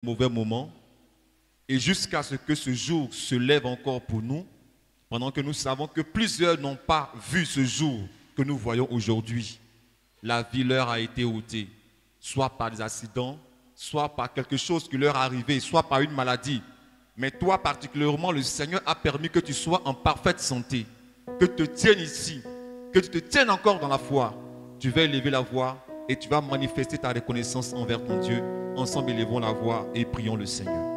mauvais moments et jusqu'à ce que ce jour se lève encore pour nous, pendant que nous savons que plusieurs n'ont pas vu ce jour que nous voyons aujourd'hui. La vie leur a été ôtée, soit par des accidents, soit par quelque chose qui leur est arrivé, soit par une maladie. Mais toi particulièrement, le Seigneur a permis que tu sois en parfaite santé, que tu te tiennes ici, que tu te tiennes encore dans la foi. Tu vas élever la voix et tu vas manifester ta reconnaissance envers ton Dieu. Ensemble, élevons la voix et prions le Seigneur.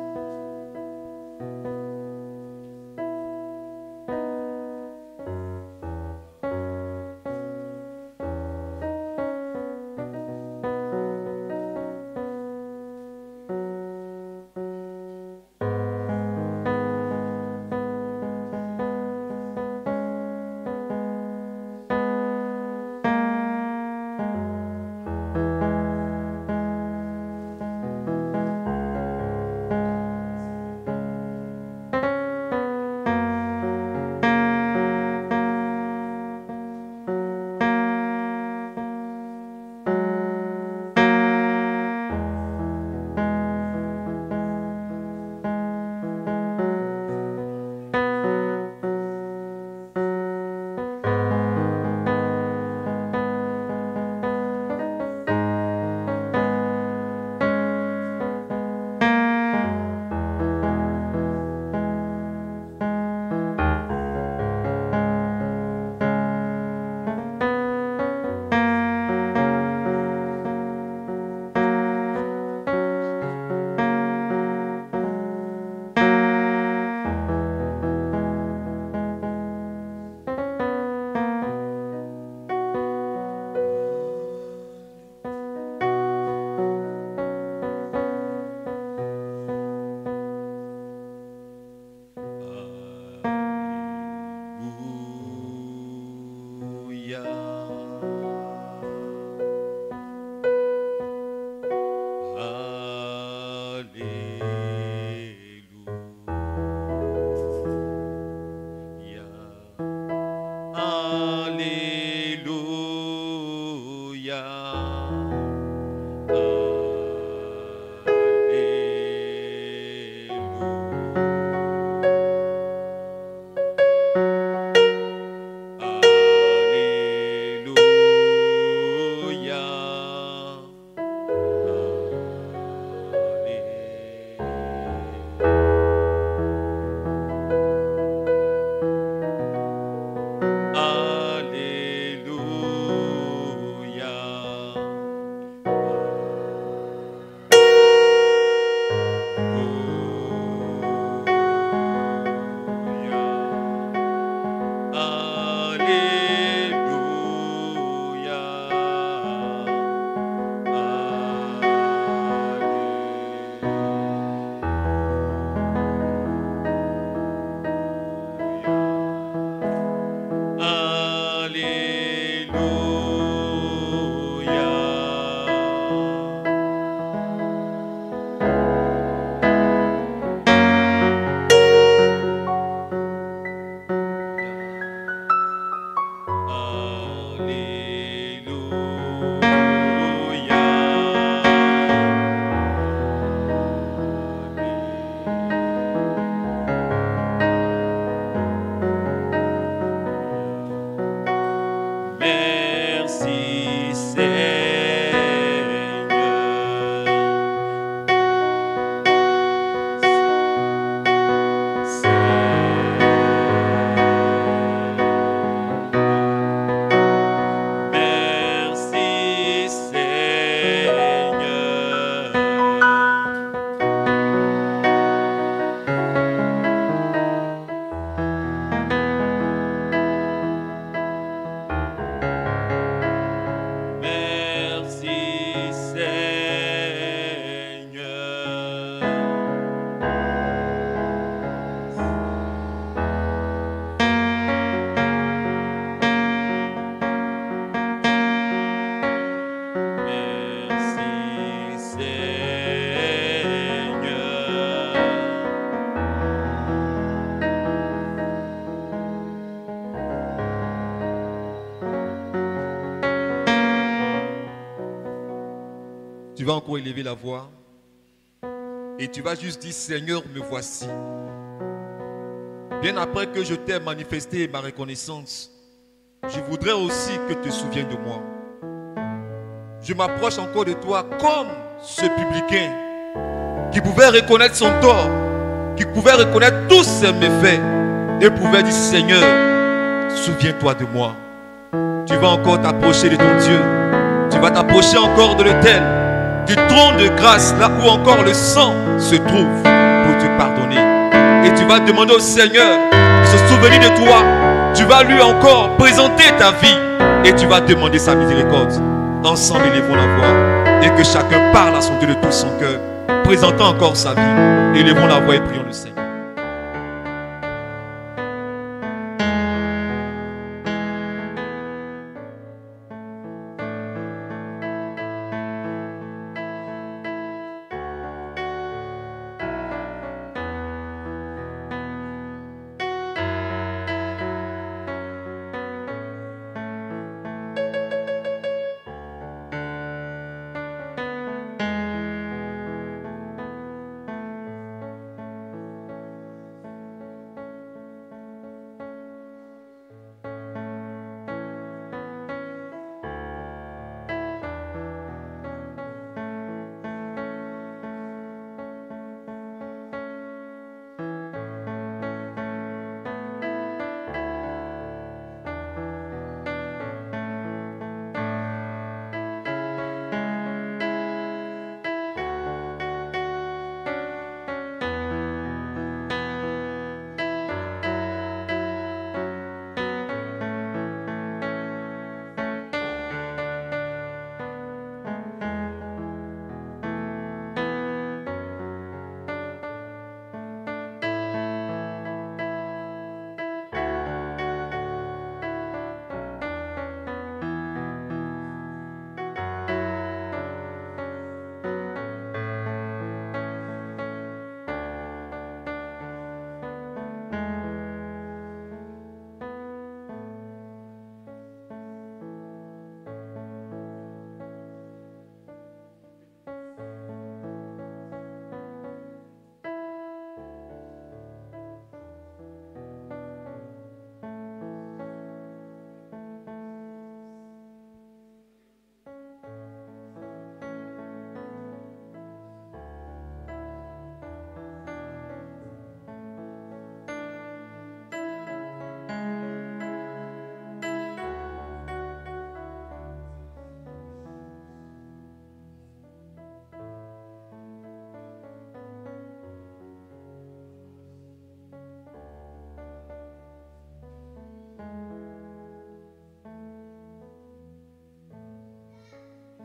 Tu vas encore élever la voix Et tu vas juste dire, Seigneur, me voici. Bien après que je t'ai manifesté ma reconnaissance, je voudrais aussi que tu te souviennes de moi. Je m'approche encore de toi comme ce publicain qui pouvait reconnaître son tort, qui pouvait reconnaître tous ses méfaits et pouvait dire, Seigneur, souviens-toi de moi. Tu vas encore t'approcher de ton Dieu. Tu vas t'approcher encore de l'autel, du trône de grâce, là où encore le sang se trouve pour te pardonner. Et tu vas demander au Seigneur de se souvenir de toi. Tu vas lui encore présenter ta vie et tu vas demander sa miséricorde. Ensemble, élevons la voix et que chacun parle à son Dieu de tout son cœur, présentant encore sa vie. Élevons la voix et prions le Seigneur.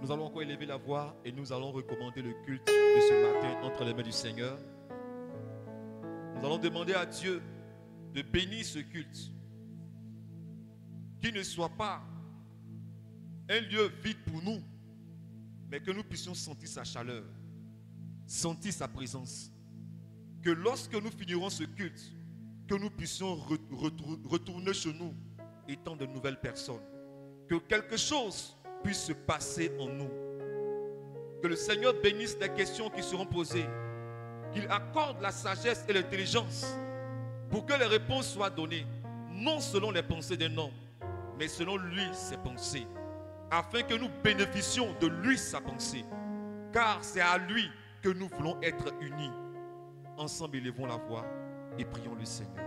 Nous allons encore élever la voix et nous allons recommander le culte de ce matin entre les mains du Seigneur. Nous allons demander à Dieu de bénir ce culte. Qu'il ne soit pas un lieu vide pour nous, mais que nous puissions sentir sa chaleur, sentir sa présence. Que lorsque nous finirons ce culte, que nous puissions retourner chez nous étant de nouvelles personnes. Que quelque chose puisse se passer en nous. Que le Seigneur bénisse les questions qui seront posées. Qu'il accorde la sagesse et l'intelligence pour que les réponses soient données, non selon les pensées d'un homme, mais selon lui ses pensées, afin que nous bénéficions de lui sa pensée. Car c'est à lui que nous voulons être unis. Ensemble, élevons la voix et prions le Seigneur.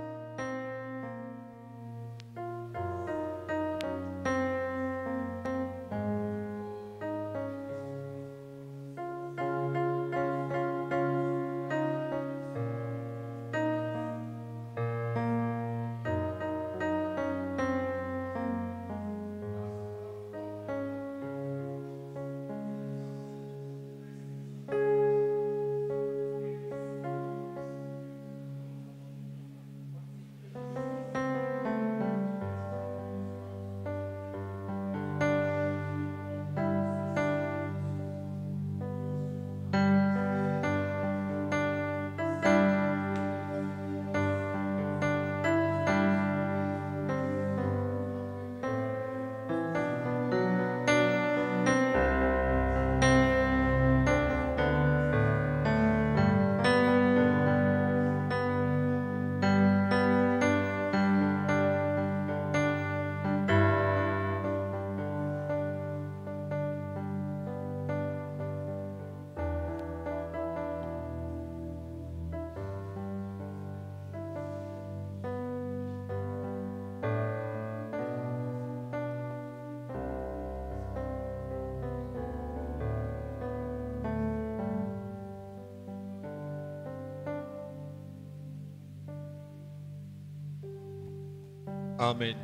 Amen.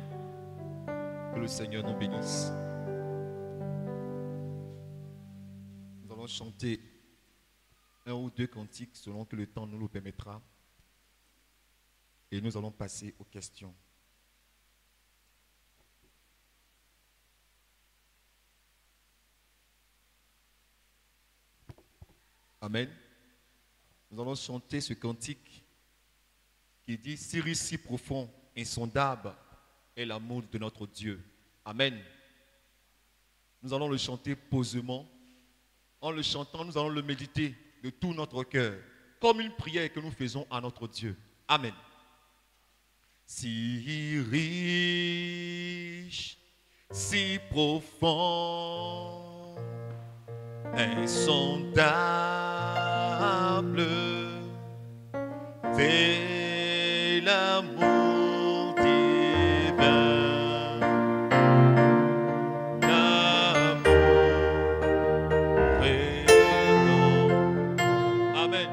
Que le Seigneur nous bénisse. Nous allons chanter un ou deux cantiques selon que le temps nous le permettra. Et nous allons passer aux questions. Amen. Nous allons chanter ce cantique qui dit « Si profond, insondable est l'amour de notre Dieu. » Amen. Nous allons le chanter posément. En le chantant, nous allons le méditer de tout notre cœur, comme une prière que nous faisons à notre Dieu. Amen. Si riche, si profond, insondable, c'est l'amour divin, l'amour vraiment. Amen.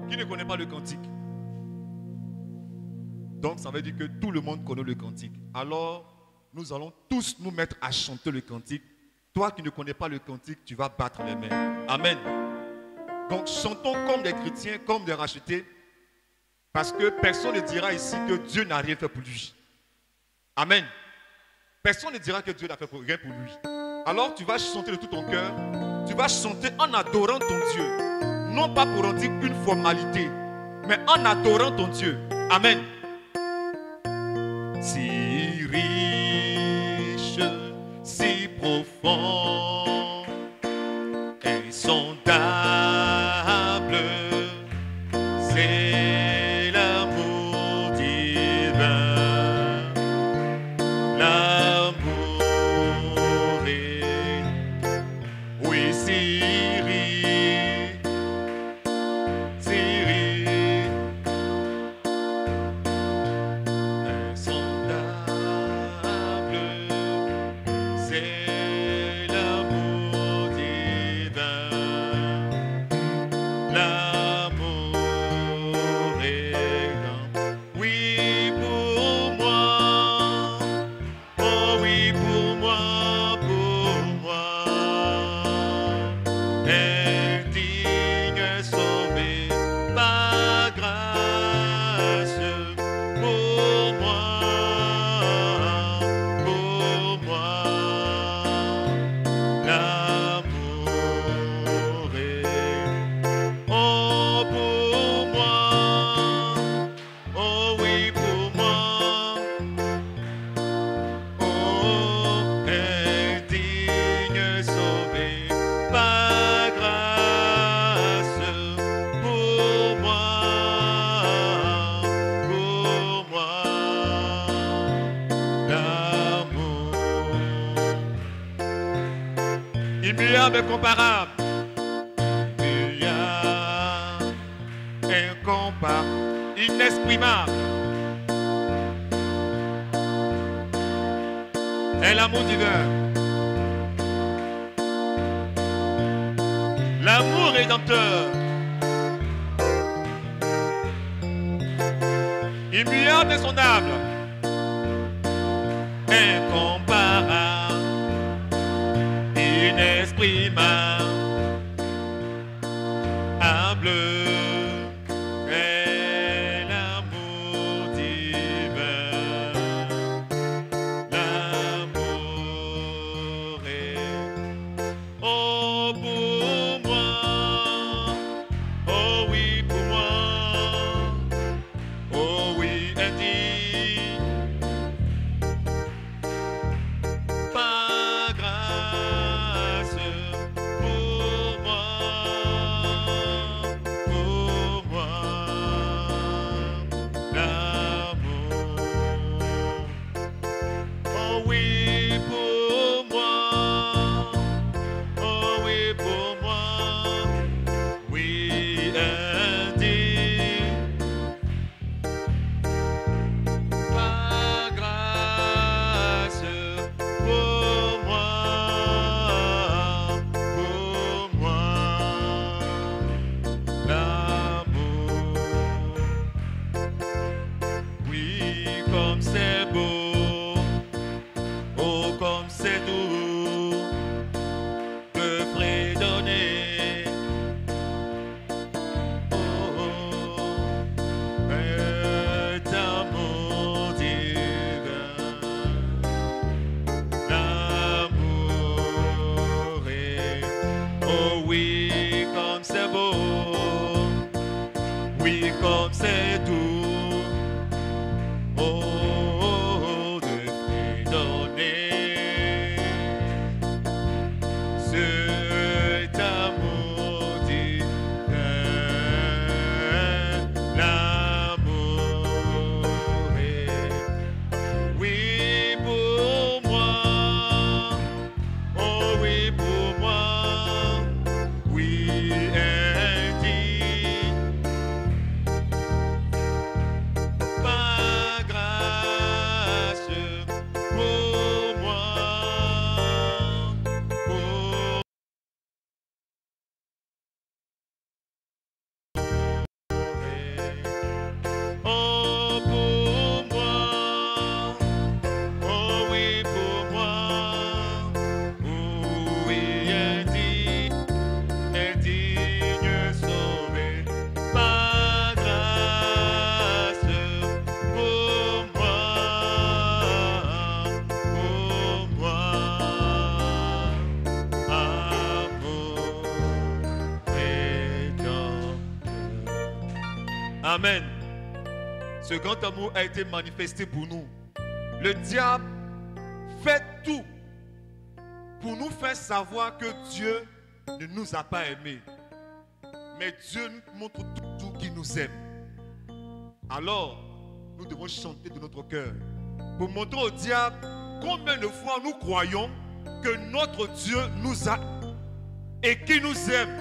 Qui ne connaît pas le cantique? Donc ça veut dire que tout le monde connaît le cantique. Alors nous allons tous nous mettre à chanter le cantique. Toi qui ne connais pas le cantique, tu vas battre les mains. Amen. Donc chantons comme des chrétiens, comme des rachetés, parce que personne ne dira ici que Dieu n'a rien fait pour lui. Amen. Personne ne dira que Dieu n'a fait rien pour lui. Alors tu vas chanter de tout ton cœur, tu vas chanter en adorant ton Dieu. Non pas pour en dire une formalité, mais en adorant ton Dieu. Amen. Si riche, si profond, insondable, c'est l'amour divin, l'amour est, oui, si riche, c'est l'amour divin, l'amour est grand. Oui pour moi, oh oui pour moi, indigne sauvé par grâce, pour moi. Incomparable, incomparable, inexprimable, est l'amour divin, l'amour rédempteur, immuable et insondable, incomparable, inexprimable, est l'amour divin, l'amour est, oh pour moi, oh oui pour moi, oh oui indigne Oui, comme c'est doux, oh, de fruits donner cet amour divin, l'amour est, oui pour moi, oh oui pour moi, oui indigne, par grâce pour moi, pour oh pour moi, oh oui pour moi, oh oui indigne sauvé, par grâce pour moi, amour éternel. Amen. Ce grand amour a été manifesté pour nous. Le diable fait tout pour nous faire savoir que Dieu ne nous a pas aimés. Mais Dieu nous montre toujours qu'il nous aime. Alors, nous devons chanter de notre cœur pour montrer au diable combien de fois nous croyons que notre Dieu nous a et qu'il nous aime.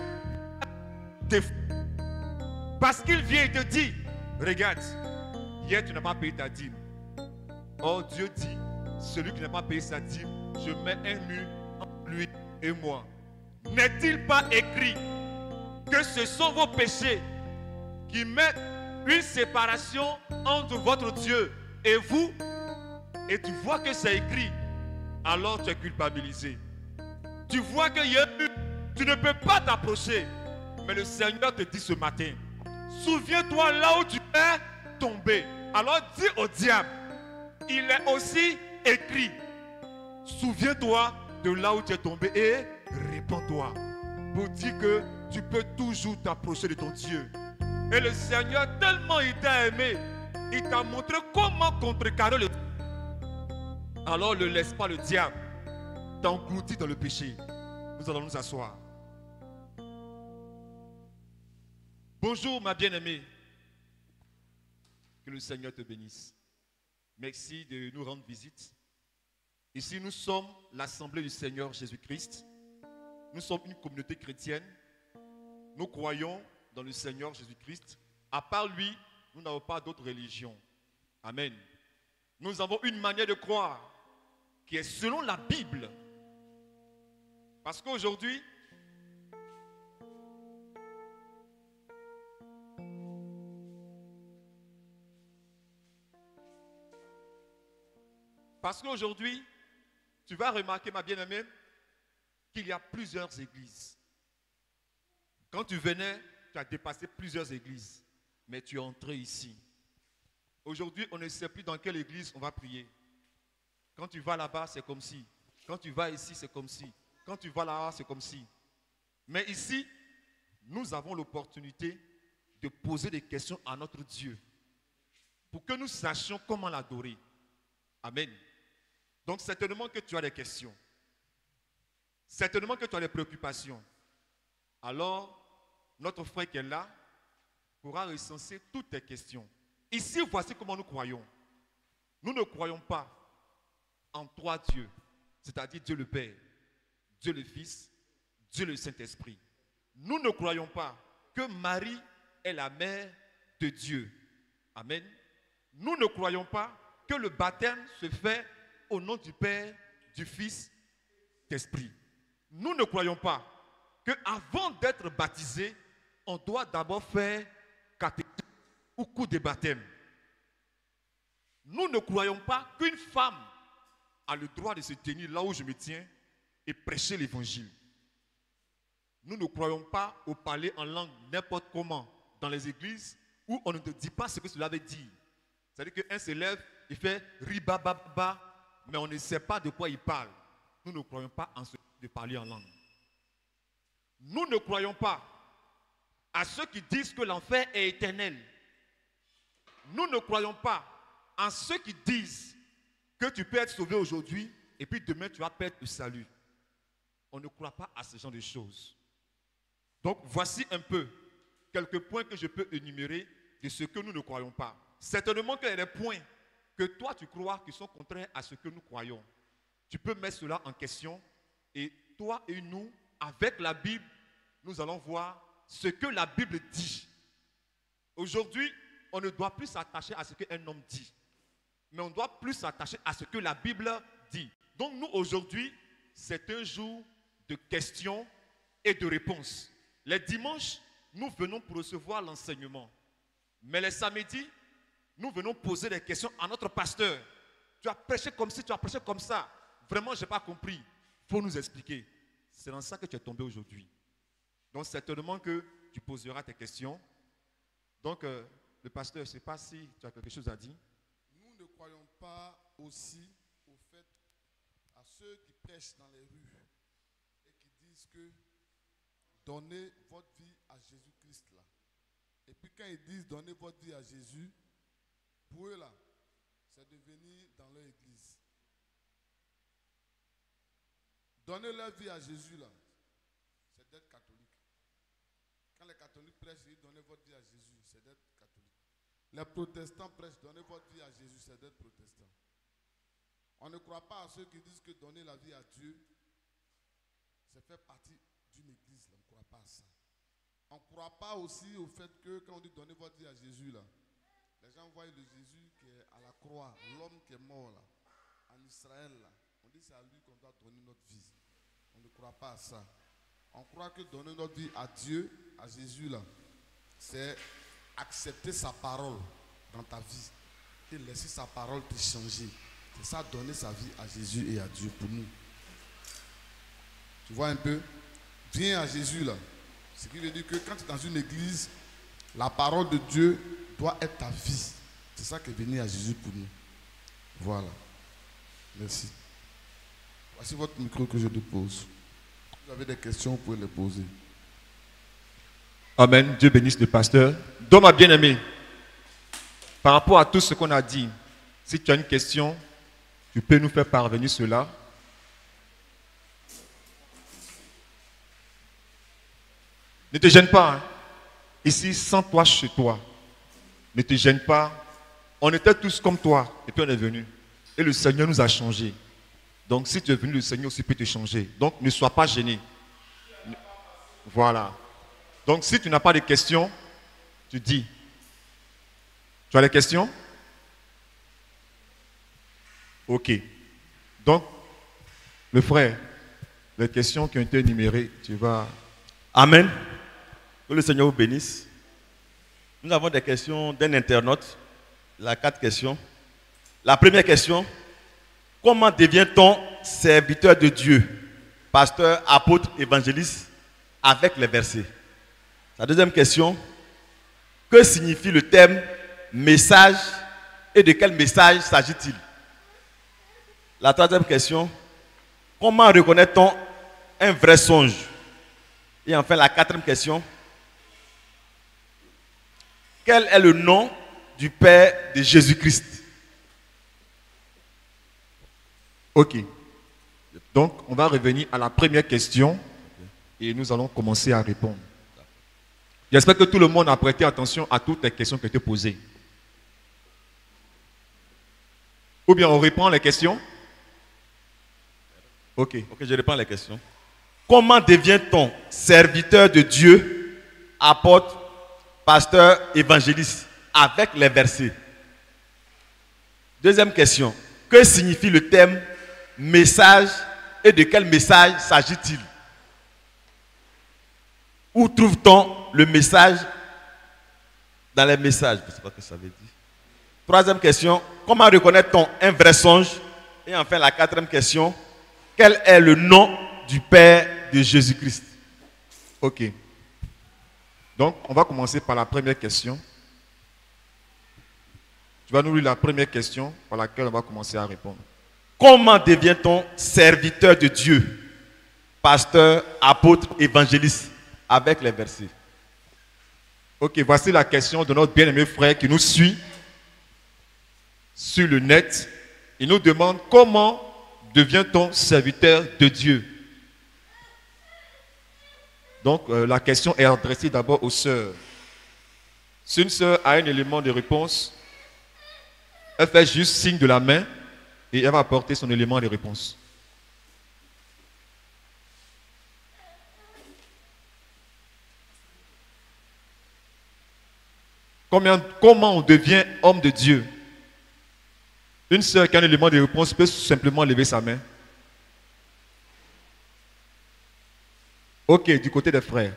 Parce qu'il vient et te dit, regarde, hier tu n'as pas payé ta dîme. Or Dieu dit, celui qui n'a pas payé sa dîme, je mets un mur entre lui et moi. N'est-il pas écrit que ce sont vos péchés qui mettent une séparation entre votre Dieu et vous? Et tu vois que c'est écrit, alors tu es culpabilisé. Tu vois qu'il y a eu, tu ne peux pas t'approcher. Mais le Seigneur te dit ce matin, souviens-toi là où tu es tombé. Alors dis au diable, il est aussi écrit, souviens-toi de là où tu es tombé et répands-toi. Pour dire que tu peux toujours t'approcher de ton Dieu. Et le Seigneur, tellement il t'a aimé, il t'a montré comment contrecarrer le... Alors ne laisse pas le diable t'engloutir dans le péché. Nous allons nous asseoir. Bonjour ma bien-aimée. Que le Seigneur te bénisse. Merci de nous rendre visite. Ici nous sommes l'Assemblée du Seigneur Jésus-Christ. Nous sommes une communauté chrétienne. Nous croyons dans le Seigneur Jésus-Christ. À part lui, nous n'avons pas d'autre religion. Amen. Nous avons une manière de croire qui est selon la Bible. Parce qu'aujourd'hui, tu vas remarquer, ma bien-aimée, qu'il y a plusieurs églises. Quand tu venais, tu as dépassé plusieurs églises, mais tu es entré ici. Aujourd'hui, on ne sait plus dans quelle église on va prier. Quand tu vas là-bas, c'est comme si. Quand tu vas ici, c'est comme si. Quand tu vas là-bas, c'est comme si. Mais ici, nous avons l'opportunité de poser des questions à notre Dieu pour que nous sachions comment l'adorer. Amen. Donc, certainement que tu as des questions. Certainement que tu as des préoccupations. Alors, notre frère qui est là pourra recenser toutes tes questions. Ici, voici comment nous croyons. Nous ne croyons pas en trois dieux, c'est-à-dire Dieu le Père, Dieu le Fils, Dieu le Saint-Esprit. Nous ne croyons pas que Marie est la mère de Dieu. Amen. Nous ne croyons pas que le baptême se fait au nom du Père, du Fils, d'Esprit. Nous ne croyons pas qu'avant d'être baptisé, on doit d'abord faire catéchisme ou coup de baptême. Nous ne croyons pas qu'une femme a le droit de se tenir là où je me tiens et prêcher l'évangile. Nous ne croyons pas au parler en langue n'importe comment dans les églises où on ne te dit pas ce que cela veut dire. C'est-à-dire qu'un se lève, il fait ribababa, mais on ne sait pas de quoi il parle. Nous ne croyons pas en ce de parler en langue. Nous ne croyons pas à ceux qui disent que l'enfer est éternel. Nous ne croyons pas en ceux qui disent que tu peux être sauvé aujourd'hui et puis demain tu vas perdre le salut. On ne croit pas à ce genre de choses. Donc voici un peu quelques points que je peux énumérer de ce que nous ne croyons pas. Certainement qu'il y a des points que toi tu crois qui sont contraires à ce que nous croyons. Tu peux mettre cela en question et toi et nous, avec la Bible, nous allons voir ce que la Bible dit. Aujourd'hui, on ne doit plus s'attacher à ce qu'un homme dit, mais on doit plus s'attacher à ce que la Bible dit. Donc nous, aujourd'hui, c'est un jour de questions et de réponses. Les dimanches, nous venons pour recevoir l'enseignement. Mais les samedis, nous venons poser des questions à notre pasteur. Tu as prêché comme ci, tu as prêché comme ça. Vraiment, je n'ai pas compris. Il faut nous expliquer. C'est dans ça que tu es tombé aujourd'hui. Donc, certainement que tu poseras tes questions. Donc, le pasteur, je ne sais pas si tu as quelque chose à dire. Nous ne croyons pas aussi au fait à ceux qui prêchent dans les rues et qui disent que donnez votre vie à Jésus-Christ là. Et puis quand ils disent donnez votre vie à Jésus, pour eux là, c'est de venir dans leur église. Donner leur vie à Jésus là, c'est d'être catholique. Quand les catholiques prêchent, ils disent donnez votre vie à Jésus, c'est d'être catholique. Les protestants prêchent, donnez votre vie à Jésus, c'est d'être protestant. On ne croit pas à ceux qui disent que donner la vie à Dieu, c'est faire partie d'une église. Là. On ne croit pas à ça. On ne croit pas aussi au fait que quand on dit donner votre vie à Jésus, là, les gens voient le Jésus qui est à la croix, l'homme qui est mort là, en Israël. Là. On dit c'est à lui qu'on doit donner notre vie. On ne croit pas à ça. On croit que donner notre vie à Dieu, à Jésus, là, c'est accepter sa parole dans ta vie et laisser sa parole te changer. C'est ça, donner sa vie à Jésus et à Dieu pour nous. Tu vois un peu? Viens à Jésus là. Ce qui veut dire que quand tu es dans une église, la parole de Dieu doit être ta vie. C'est ça qui est venu à Jésus pour nous. Voilà. Merci. Voici votre micro que je dépose. Si vous avez des questions, vous pouvez les poser. Amen. Dieu bénisse le pasteur. Donc, ma bien-aimée, par rapport à tout ce qu'on a dit, si tu as une question, tu peux nous faire parvenir cela. Ne te gêne pas. Hein. Ici, sens-toi chez toi. Ne te gêne pas. On était tous comme toi et puis on est venu. Et le Seigneur nous a changés. Donc, si tu es venu, le Seigneur aussi peut te changer. Donc, ne sois pas gêné. Voilà. Donc, si tu n'as pas de questions, tu dis. Tu as des questions? Ok. Donc, le frère, les questions qui ont été énumérées, tu vas... Amen. Que le Seigneur vous bénisse. Nous avons des questions d'un internaute. La 4 questions. La première question, comment devient-on serviteur de Dieu, pasteur, apôtre, évangéliste, avec les versets? La deuxième question, que signifie le terme message et de quel message s'agit-il? La troisième question, comment reconnaît-on un vrai songe? Et enfin la quatrième question, quel est le nom du Père de Jésus-Christ? Ok. Donc, on va revenir à la première question et nous allons commencer à répondre. J'espère que tout le monde a prêté attention à toutes les questions qui ont été posées. Ou bien on reprend les questions? Ok. Ok, je réponds à la question. Comment devient-on serviteur de Dieu, apôtre, pasteur, évangéliste, avec les versets? Deuxième question. Que signifie le terme message et de quel message s'agit-il? Où trouve-t-on le message dans les messages? Je ne sais pas ce que ça veut dire. Troisième question. Comment reconnaît-on un vrai songe? Et enfin la quatrième question. Quel est le nom du Père de Jésus-Christ? Ok. Donc, on va commencer par la première question. Tu vas nous lire la première question par laquelle on va commencer à répondre. Comment devient-on serviteur de Dieu, pasteur, apôtre, évangéliste, avec les versets? Ok, voici la question de notre bien-aimé frère qui nous suit sur le net. Il nous demande comment devient-on serviteur de Dieu? Donc, la question est adressée d'abord aux sœurs. Si une sœur a un élément de réponse, elle fait juste signe de la main et elle va apporter son élément de réponse. Comment on devient homme de Dieu? Une sœur qui a un élément de réponse peut simplement lever sa main. Ok, du côté des frères.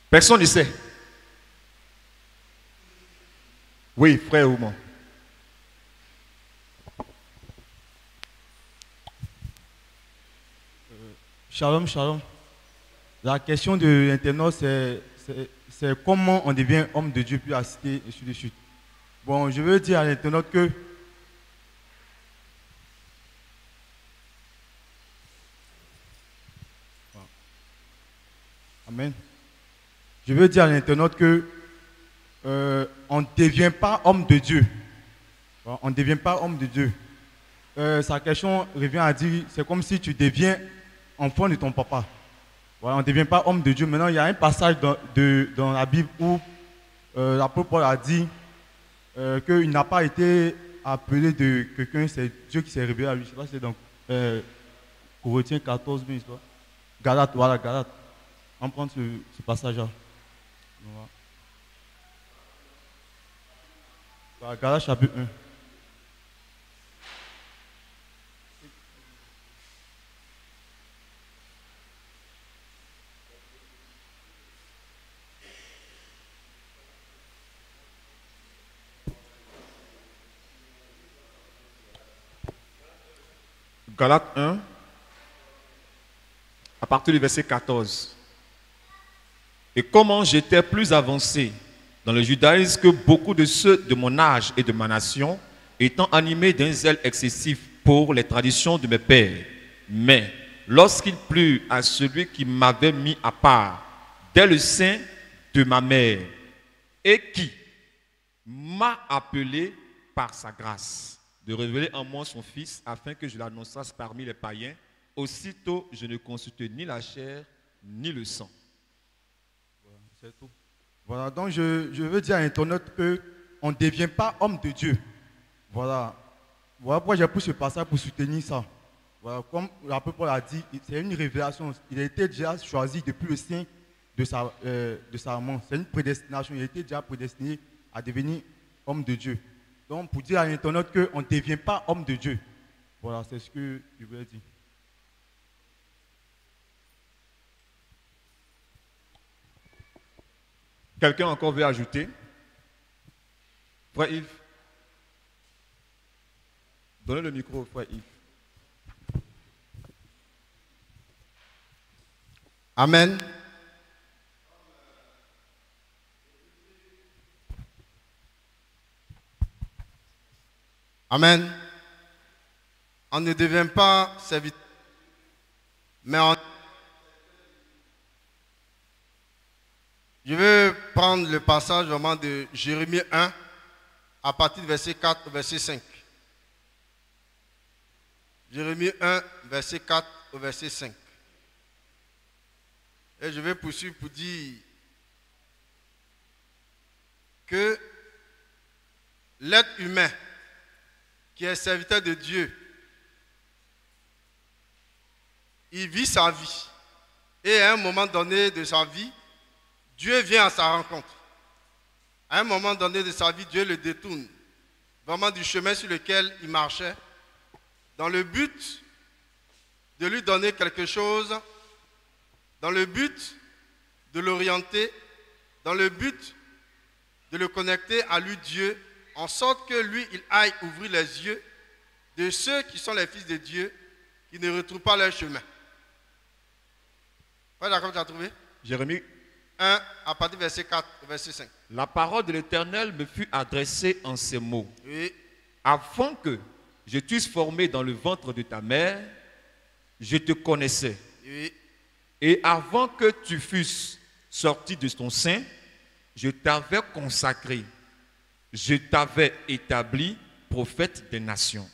Personne ne sait. Oui, frère Oumon. Shalom, shalom. La question de l'internaute, c'est comment on devient homme de Dieu, puis à citer, et ainsi de suite. Bon, je veux dire à l'internaute que Amen. Je veux dire à l'internaute que on ne devient pas homme de Dieu. On ne devient pas homme de Dieu. Sa question revient à dire, c'est comme si tu deviens enfant de ton papa. Voilà, on ne devient pas homme de Dieu. Maintenant, il y a un passage dans la Bible où l'apôtre Paul a dit qu'il n'a pas été appelé de quelqu'un, c'est Dieu qui s'est révélé à lui. Je ne sais pas si c'est dans Corinthiens 14, mais Galates, voilà, Galates. On prend ce passage-là. Voilà. Galates chapitre 1. Galates 1, à partir du verset 14. Et comment j'étais plus avancé dans le judaïsme que beaucoup de ceux de mon âge et de ma nation, étant animés d'un zèle excessif pour les traditions de mes pères. Mais lorsqu'il plut à celui qui m'avait mis à part dès le sein de ma mère et qui m'a appelé par sa grâce de révéler en moi son Fils afin que je l'annonçasse parmi les païens, aussitôt je ne consultais ni la chair ni le sang. C'est tout. Voilà, donc je veux dire à l'internaute qu'on ne devient pas homme de Dieu. Voilà. Voilà pourquoi j'ai pris ce passage pour soutenir ça. Voilà, comme l'apôtre Paul a dit, c'est une révélation. Il a été déjà choisi depuis le sein de sa maman. C'est une prédestination. Il a été déjà prédestiné à devenir homme de Dieu. Donc, pour dire à l'internaute qu'on ne devient pas homme de Dieu. Voilà, c'est ce que je voulais dire. Quelqu'un encore veut ajouter? Frère Yves. Donnez le micro au frère Yves. Amen. Amen. On ne devient pas serviteur, mais je vais prendre le passage vraiment de Jérémie 1 à partir du verset 4 au verset 5. Jérémie 1, verset 4 au verset 5. Et je vais poursuivre pour dire que l'être humain qui est serviteur de Dieu, il vit sa vie. Et à un moment donné de sa vie, Dieu vient à sa rencontre. À un moment donné de sa vie, Dieu le détourne vraiment du chemin sur lequel il marchait, dans le but de lui donner quelque chose, dans le but de l'orienter, dans le but de le connecter à lui, Dieu, en sorte que lui, il aille ouvrir les yeux de ceux qui sont les fils de Dieu, qui ne retrouvent pas leur chemin. Vous êtes d'accord, tu as trouvé? Jérémie 1, à partir du verset 4 au verset 5. La parole de l'Éternel me fut adressée en ces mots. Oui. Afin que je t'eusse formé dans le ventre de ta mère, je te connaissais. Oui. Et avant que tu fusses sorti de ton sein, je t'avais consacré, je t'avais établi prophète des nations.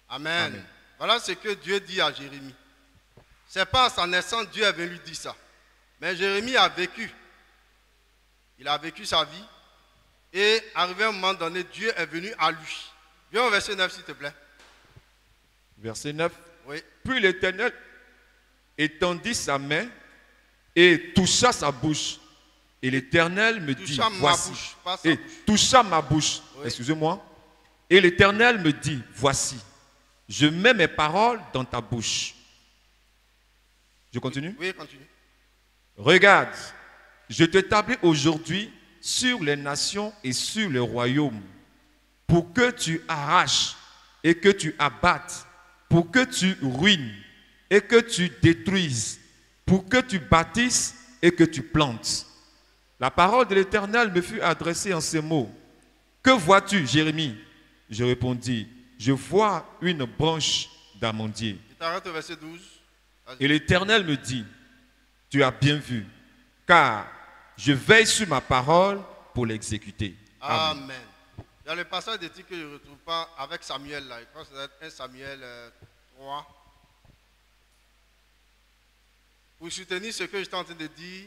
Amen. Amen. Voilà ce que Dieu dit à Jérémie. Ce n'est pas à sa naissance Dieu est venu lui dire ça. Mais Jérémie a vécu. Il a vécu sa vie. Et arrivé à un moment donné, Dieu est venu à lui. Viens au verset 9 s'il te plaît. Verset 9. Oui. Puis l'Éternel étendit sa main et toucha sa bouche. Et l'Éternel me dit, Toucha ma voici. bouche, pas sa Et bouche. toucha ma bouche. Oui. Excusez-moi. Et l'Éternel me dit, voici. Je mets mes paroles dans ta bouche. Je continue? Oui, continue. Regarde, je t'établis aujourd'hui sur les nations et sur les royaumes, pour que tu arraches et que tu abattes, pour que tu ruines et que tu détruises, pour que tu bâtisses et que tu plantes. La parole de l'Éternel me fut adressée en ces mots. Que vois-tu, Jérémie? Je répondis, je vois une branche d'amandier. Tu t'arrêtes au verset 12. Vas-y. Et l'Éternel me dit, tu as bien vu, car je veille sur ma parole pour l'exécuter. Amen. Amen. Il y a le passage d'éthique que je ne retrouve pas avec Samuel là. Je crois que ça doit être 1 Samuel 3. Pour soutenir ce que j'étais en train de dire,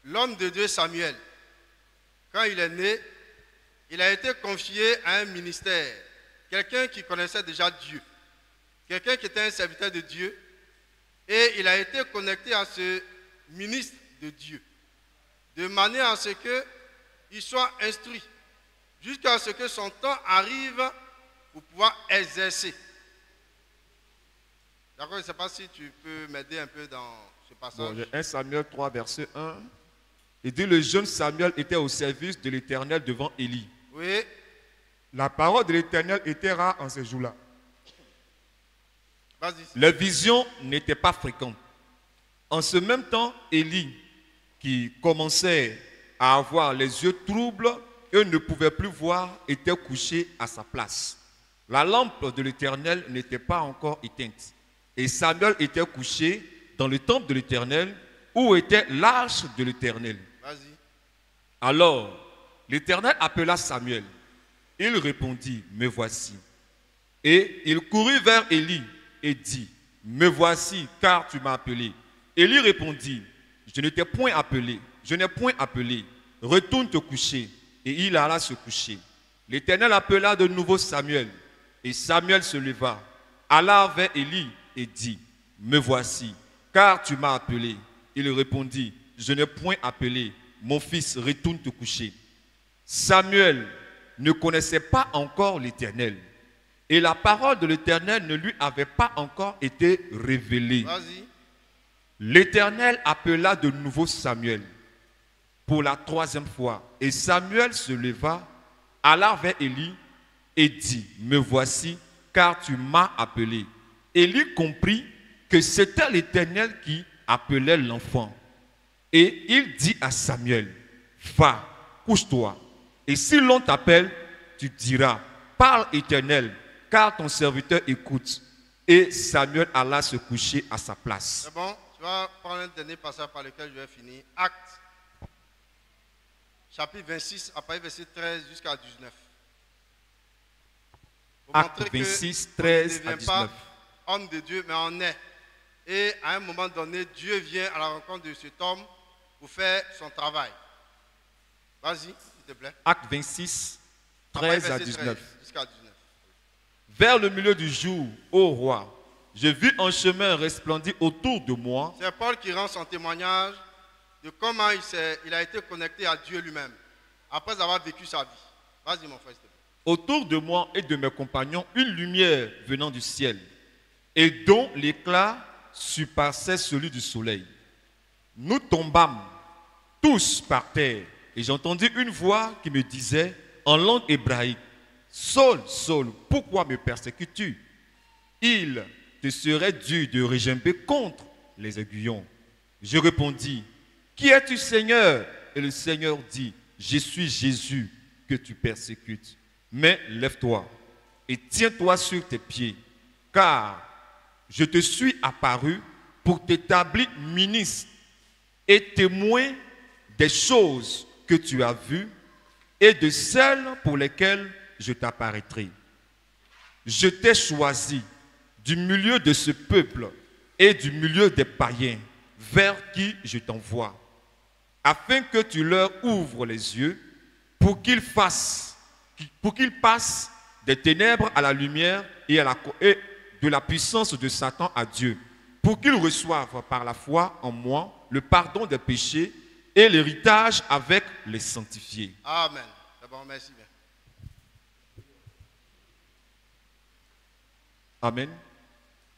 l'homme de Dieu Samuel, quand il est né, il a été confié à un ministère. Quelqu'un qui connaissait déjà Dieu. Quelqu'un qui était un serviteur de Dieu. Et il a été connecté à ce ministre de Dieu. De manière à ce qu'il soit instruit. Jusqu'à ce que son temps arrive pour pouvoir exercer. D'accord, je ne sais pas si tu peux m'aider un peu dans ce passage. Bon, j'ai 1 Samuel 3, verset 1. Il dit, le jeune Samuel était au service de l'Éternel devant Élie. Oui, La parole de l'Éternel était rare en ces jours-là. vas-y. Les visions n'étaient pas fréquentes. En ce même temps, Élie, qui commençait à avoir les yeux troubles et ne pouvait plus voir, était couché à sa place. La lampe de l'Éternel n'était pas encore éteinte. Et Samuel était couché dans le temple de l'Éternel, où était l'arche de l'Éternel. Vas-y. Alors, l'Éternel appela Samuel. Il répondit, me voici. Et il courut vers Élie et dit, me voici, car tu m'as appelé. Élie répondit, je ne t'ai point appelé, je n'ai point appelé. Retourne te coucher. Et il alla se coucher. L'Éternel appela de nouveau Samuel. Et Samuel se leva, alla vers Élie et dit, me voici, car tu m'as appelé. Il répondit, je n'ai point appelé. Mon fils, retourne te coucher. Samuel ne connaissait pas encore l'Éternel. Et la parole de l'Éternel ne lui avait pas encore été révélée. Vas-y. L'Éternel appela de nouveau Samuel pour la troisième fois. Et Samuel se leva, alla vers Élie et dit, me voici, car tu m'as appelé. Élie comprit que c'était l'Éternel qui appelait l'enfant. Et il dit à Samuel, va, couche-toi. Et si l'on t'appelle, tu diras, parle Éternel, car ton serviteur écoute. Et Samuel alla se coucher à sa place. C'est bon, tu vas prendre un dernier passage par lequel je vais finir. Actes, chapitre 26, après verset 13 jusqu'à 19. Pour Acte montrer que 26, on 13 ne à devient pas 19. homme de Dieu, mais on est. Et à un moment donné, Dieu vient à la rencontre de cet homme pour faire son travail. Vas-y, s'il te plaît. Acte 26, Après 13 à verset 19. jusqu'à 19. Vers le milieu du jour, ô roi, je vis un chemin resplendir autour de moi. C'est Paul qui rend son témoignage de comment il a été connecté à Dieu lui-même après avoir vécu sa vie. Vas-y mon frère, s'il te plaît. Autour de moi et de mes compagnons, une lumière venant du ciel, et dont l'éclat surpassait celui du soleil. Nous tombâmes tous par terre, et j'entendis une voix qui me disait en langue hébraïque, Saul, Saul, pourquoi me persécutes-tu? Il te serait dû de regimber contre les aiguillons. Je répondis, qui es-tu, Seigneur? Et le Seigneur dit, je suis Jésus, que tu persécutes. Mais lève-toi et tiens-toi sur tes pieds, car je te suis apparu pour t'établir ministre et témoin des choses que tu as vues et de celles pour lesquelles je t'apparaîtrai. Je t'ai choisi du milieu de ce peuple et du milieu des païens vers qui je t'envoie, afin que tu leur ouvres les yeux pour qu'ils passent des ténèbres à la lumière et de la puissance de Satan à Dieu, pour qu'ils reçoivent par la foi en moi le pardon des péchés et l'héritage avec les sanctifiés. Amen. C'est bon, merci bien. Amen.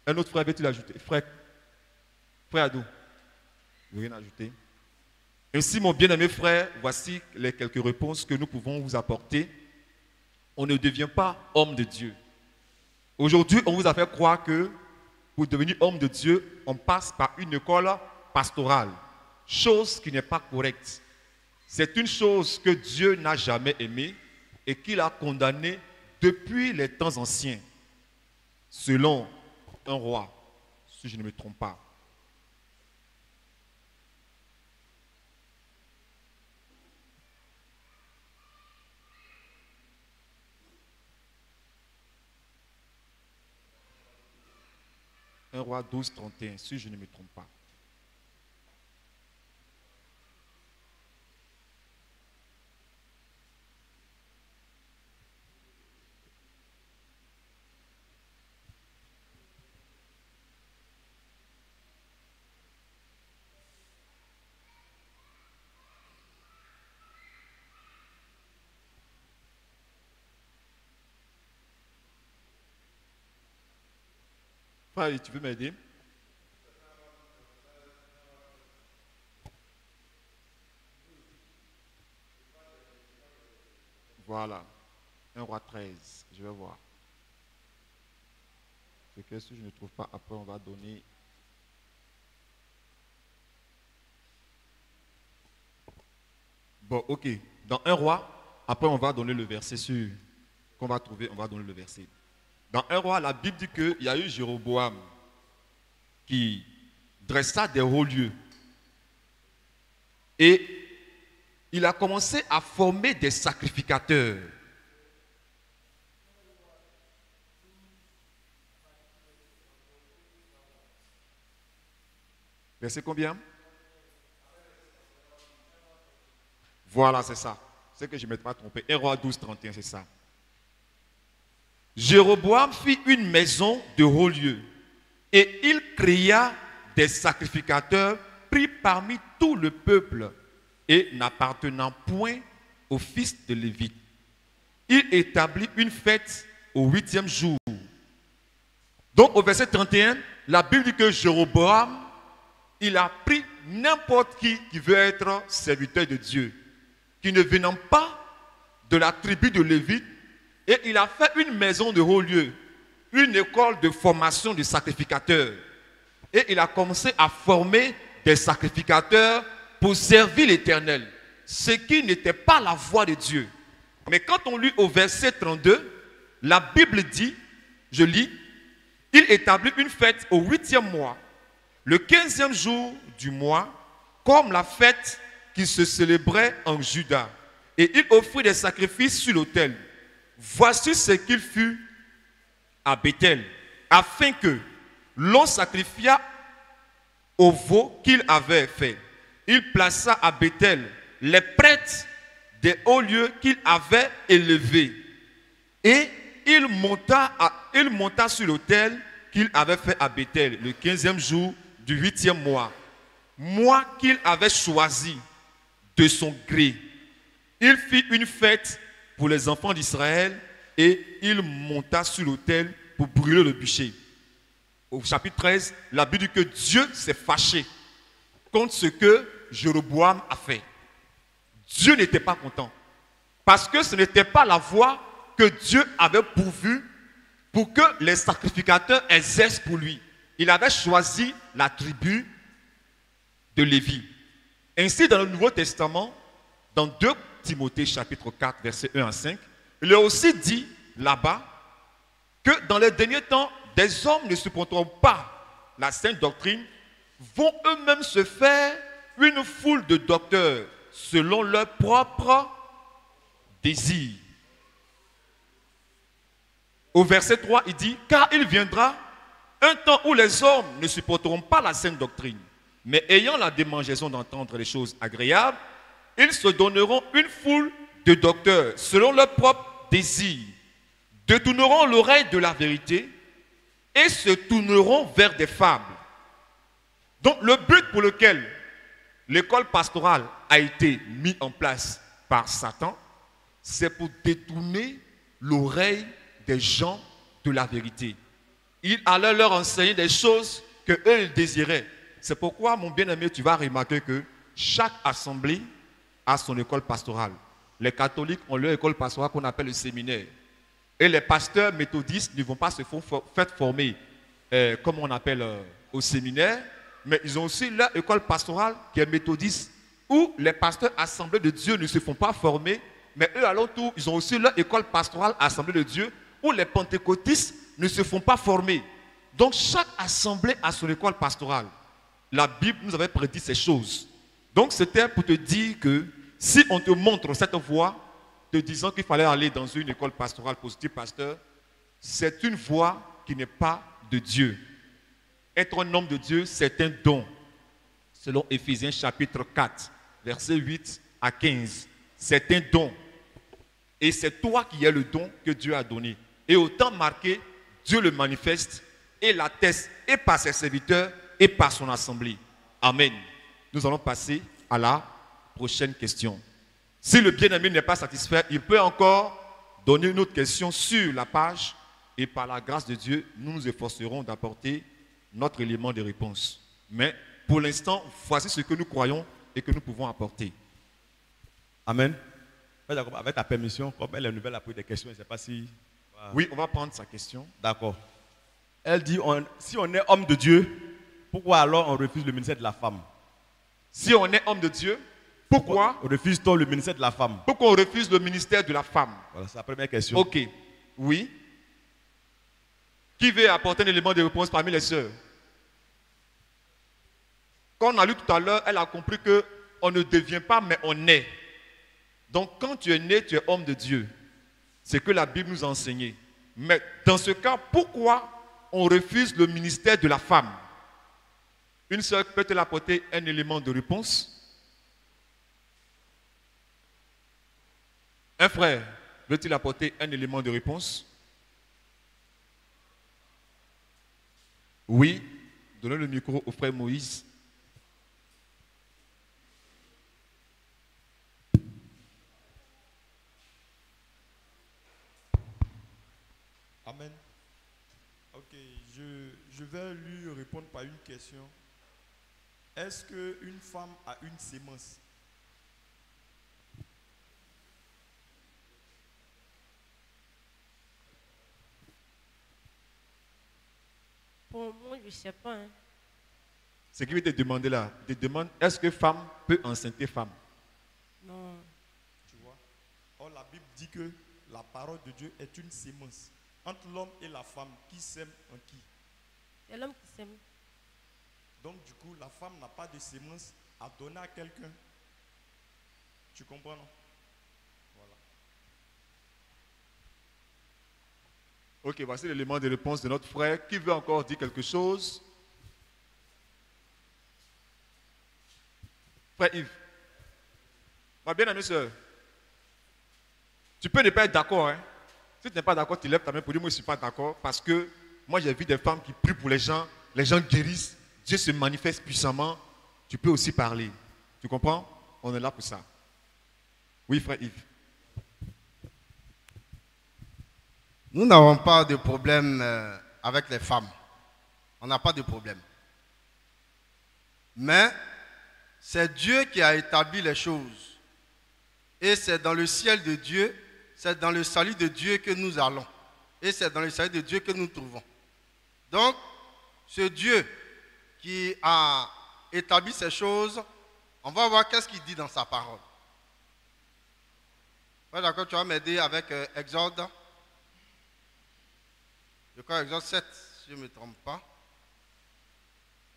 Un autre frère, veux-tu l'ajouter? Frère Adou, vous rien ajouter? Ainsi, mon bien-aimé frère, voici les quelques réponses que nous pouvons vous apporter. On ne devient pas homme de Dieu. Aujourd'hui, on vous a fait croire que pour devenir homme de Dieu, on passe par une école pastorale, chose qui n'est pas correcte. C'est une chose que Dieu n'a jamais aimée et qu'il a condamnée depuis les temps anciens, selon un roi, si je ne me trompe pas. Un roi 12, 31, si je ne me trompe pas. Frère, tu veux m'aider? Voilà. 1 roi 13. Je vais voir. C'est que si je ne trouve pas, après on va donner. Bon, ok. Dans 1 roi, après on va donner le verset sur qu'on va trouver, on va donner le verset. Dans 1 roi, la Bible dit qu'il y a eu Jéroboam qui dressa des hauts lieux. Et il a commencé à former des sacrificateurs. Verset combien? Voilà, c'est ça. C'est que je ne m'étais pas trompé. 1 roi 12, 31, c'est ça. Jéroboam fit une maison de haut lieu et il créa des sacrificateurs pris parmi tout le peuple et n'appartenant point aux fils de Lévite. Il établit une fête au 8e jour. Donc au verset 31, la Bible dit que Jéroboam, il a pris n'importe qui veut être serviteur de Dieu, qui ne venant pas de la tribu de Lévite, et il a fait une maison de haut lieu, une école de formation de sacrificateurs. Et il a commencé à former des sacrificateurs pour servir l'Éternel, ce qui n'était pas la voie de Dieu. Mais quand on lit au verset 32, la Bible dit, je lis, il établit une fête au 8e mois, le 15e jour du mois, comme la fête qui se célébrait en Juda. Et il offrit des sacrifices sur l'autel. Voici ce qu'il fut à Bethel, afin que l'on sacrifia au veau qu'il avait fait. Il plaça à Bethel les prêtres des hauts lieux qu'il avait élevés. Et il monta sur l'autel qu'il avait fait à Bethel le 15e jour du 8e mois. Mois qu'il avait choisi de son gré. Il fit une fête pour les enfants d'Israël et il monta sur l'autel pour brûler le bûcher. Au chapitre 13, la Bible dit que Dieu s'est fâché contre ce que Jéroboam a fait. Dieu n'était pas content parce que ce n'était pas la voie que Dieu avait pourvue pour que les sacrificateurs exercent pour lui. Il avait choisi la tribu de Lévi. Ainsi, dans le Nouveau Testament, dans 2 Timothée chapitre 4, versets 1 à 5, il est aussi dit là-bas que dans les derniers temps, des hommes ne supporteront pas la sainte doctrine, vont eux-mêmes se faire une foule de docteurs selon leurs propres désirs. Au verset 3, il dit, car il viendra un temps où les hommes ne supporteront pas la sainte doctrine, mais ayant la démangeaison d'entendre les choses agréables, ils se donneront une foule de docteurs selon leurs propres désirs, détourneront l'oreille de la vérité et se tourneront vers des fables. Donc le but pour lequel l'école pastorale a été mise en place par Satan, c'est pour détourner l'oreille des gens de la vérité. Il allait leur enseigner des choses qu'eux ils désiraient. C'est pourquoi, mon bien-aimé, tu vas remarquer que chaque assemblée a son école pastorale. Les catholiques ont leur école pastorale qu'on appelle le séminaire. Et les pasteurs méthodistes ne vont pas se faire former, comme on appelle au séminaire, mais ils ont aussi leur école pastorale qui est méthodiste, où les pasteurs assemblés de Dieu ne se font pas former, mais eux à leur tour, ils ont aussi leur école pastorale assemblée de Dieu, où les pentecôtistes ne se font pas former. Donc chaque assemblée a son école pastorale. La Bible nous avait prédit ces choses. Donc c'était pour te dire que si on te montre cette voie, te disant qu'il fallait aller dans une école pastorale positive, pasteur, c'est une voie qui n'est pas de Dieu. Être un homme de Dieu, c'est un don. Selon Éphésiens chapitre 4, versets 8 à 15. C'est un don. Et c'est toi qui es le don que Dieu a donné. Et au temps marqué, Dieu le manifeste et l'atteste et par ses serviteurs et par son assemblée. Amen. Nous allons passer à la prochaine question. Si le bien-aimé n'est pas satisfait, il peut encore donner une autre question sur la page et par la grâce de Dieu, nous nous efforcerons d'apporter notre élément de réponse. Mais pour l'instant, voici ce que nous croyons et que nous pouvons apporter. Amen. Avec ta permission, comme elle est nouvelle, a posé des questions, je ne sais pas si... Oui, on va prendre sa question. D'accord. Elle dit, si on est homme de Dieu, pourquoi alors on refuse le ministère de la femme? Si on est homme de Dieu, pourquoi refuse-t-on le ministère de la femme? Pourquoi on refuse le ministère de la femme? Voilà, c'est la première question. Ok. Oui. Qui veut apporter un élément de réponse parmi les sœurs? Quand on a lu tout à l'heure, elle a compris qu'on ne devient pas, mais on est. Donc quand tu es né, tu es homme de Dieu. C'est que la Bible nous a enseigné. Mais dans ce cas, pourquoi on refuse le ministère de la femme? Une sœur peut-elle apporter un élément de réponse? Un frère veut-il apporter un élément de réponse? Oui. Donnez le micro au frère Moïse. Amen. Ok, je vais lui répondre par une question. Est-ce qu'une femme a une sémence? Pour moi, je ne sais pas. Hein. Ce qui veut te demander là, te demande, est-ce que femme peut enceinte femme? Non. Tu vois? Or, la Bible dit que la parole de Dieu est une sémence. Entre l'homme et la femme, qui sème en qui? C'est l'homme qui sème. Donc, du coup, la femme n'a pas de sémence à donner à quelqu'un. Tu comprends, non? Voilà. Ok, voici l'élément de réponse de notre frère. Qui veut encore dire quelque chose? Frère Yves. Ma bien-aimée sœur, tu peux ne pas être d'accord. Hein? Si tu n'es pas d'accord, tu lèves ta main pour dire moi je ne suis pas d'accord. Parce que moi j'ai vu des femmes qui prient pour les gens guérissent, Dieu se manifeste puissamment. Tu peux aussi parler. Tu comprends? On est là pour ça. Oui, frère Yves. Nous n'avons pas de problème avec les femmes. On n'a pas de problème. Mais c'est Dieu qui a établi les choses. Et c'est dans le ciel de Dieu, c'est dans le salut de Dieu que nous allons. Et c'est dans le salut de Dieu que nous trouvons. Donc, ce Dieu qui a établi ces choses, on va voir qu'est-ce qu'il dit dans sa parole. Ouais, d'accord, tu vas m'aider avec Exode. Je crois Exode 7, si je ne me trompe pas.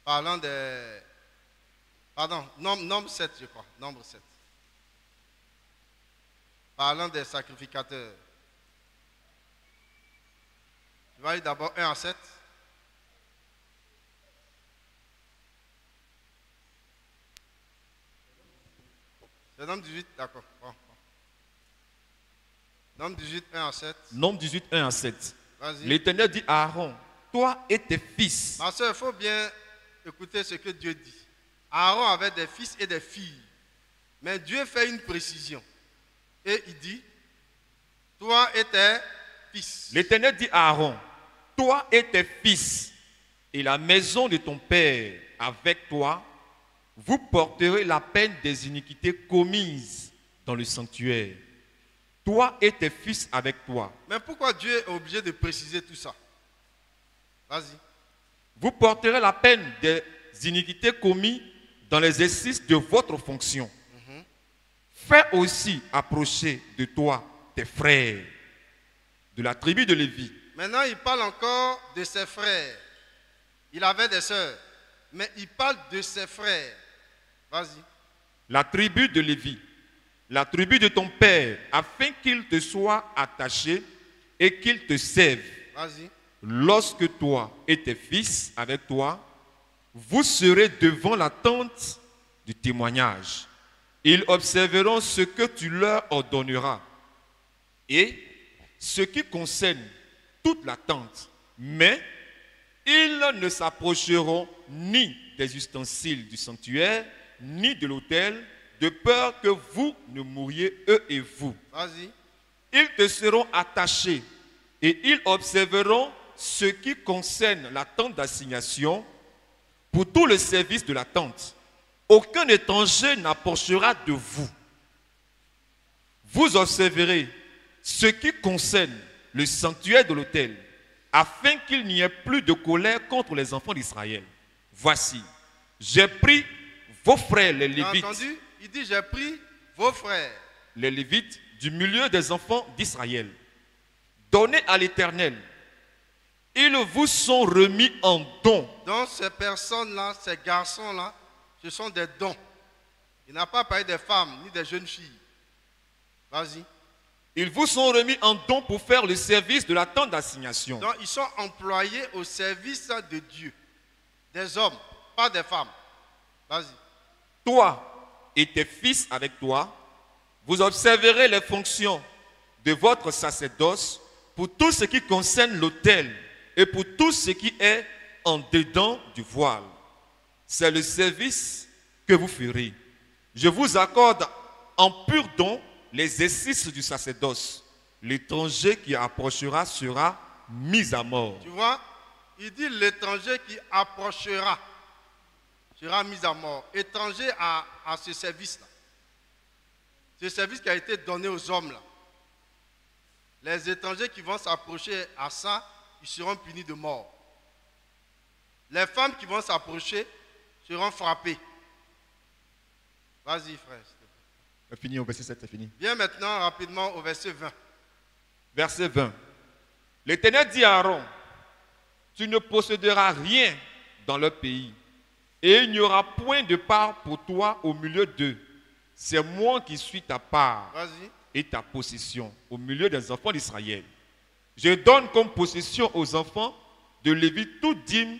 Parlant des... Pardon, nombre 7, je crois. Nombre 7. Parlant des sacrificateurs. Je vais aller d'abord 1 à 7. C'est Nombre 18, d'accord. Bon. Nombre 18, 1 à 7. Nombre 18, 1 à 7. Vas-y. L'Éternel dit à Aaron, toi et tes fils. Ma soeur, il faut bien écouter ce que Dieu dit. Aaron avait des fils et des filles. Mais Dieu fait une précision. Et il dit, toi et tes fils. L'Éternel dit à Aaron, toi et tes fils et la maison de ton père avec toi, vous porterez la peine des iniquités commises dans le sanctuaire. Toi et tes fils avec toi. Mais pourquoi Dieu est obligé de préciser tout ça? Vas-y. Vous porterez la peine des iniquités commises dans l'exercice de votre fonction. Fais aussi approcher de toi tes frères de la tribu de Lévi. Maintenant, il parle encore de ses frères. Il avait des sœurs, mais il parle de ses frères. Vas-y. La tribu de Lévi, la tribu de ton père, afin qu'il te soit attaché et qu'il te serve. Vas-y. Lorsque toi et tes fils avec toi, vous serez devant la tente du témoignage. Ils observeront ce que tu leur ordonneras et ce qui concerne toute la tente. Mais ils ne s'approcheront ni des ustensiles du sanctuaire, ni de l'autel, de peur que vous ne mouriez, eux et vous. Vas-y. Ils te seront attachés et ils observeront ce qui concerne la tente d'assignation pour tout le service de la tente. Aucun étranger n'approchera de vous. Vous observerez ce qui concerne le sanctuaire de l'autel, afin qu'il n'y ait plus de colère contre les enfants d'Israël. Voici, j'ai pris vos frères, les Tu as Lévites. entendu? Il dit, j'ai pris vos frères. Les Lévites du milieu des enfants d'Israël. Donnez à l'Éternel. Ils vous sont remis en don. Donc ces personnes-là, ces garçons-là, ce sont des dons. Il n'a pas parlé des femmes ni des jeunes filles. Vas-y. Ils vous sont remis en don pour faire le service de la tente d'assignation. Donc ils sont employés au service de Dieu. Des hommes, pas des femmes. Vas-y. Toi et tes fils avec toi, vous observerez les fonctions de votre sacerdoce pour tout ce qui concerne l'autel et pour tout ce qui est en dedans du voile. C'est le service que vous ferez. Je vous accorde en pur don l'exercice du sacerdoce. L'étranger qui approchera sera mis à mort. Tu vois, il dit l'étranger qui approchera sera mis à mort. Étranger à ce service-là. Ce service qui a été donné aux hommes là. Les étrangers qui vont s'approcher à ça, ils seront punis de mort. Les femmes qui vont s'approcher seront frappées. Vas-y, frère. C'est fini au verset 7, c'est fini. Viens maintenant rapidement au verset 20. Verset 20. L'Éternel dit à Aaron, tu ne posséderas rien dans le pays, et il n'y aura point de part pour toi au milieu d'eux. C'est moi qui suis ta part Vas-y. et ta possession au milieu des enfants d'Israël. Je donne comme possession aux enfants de Lévi toute dîme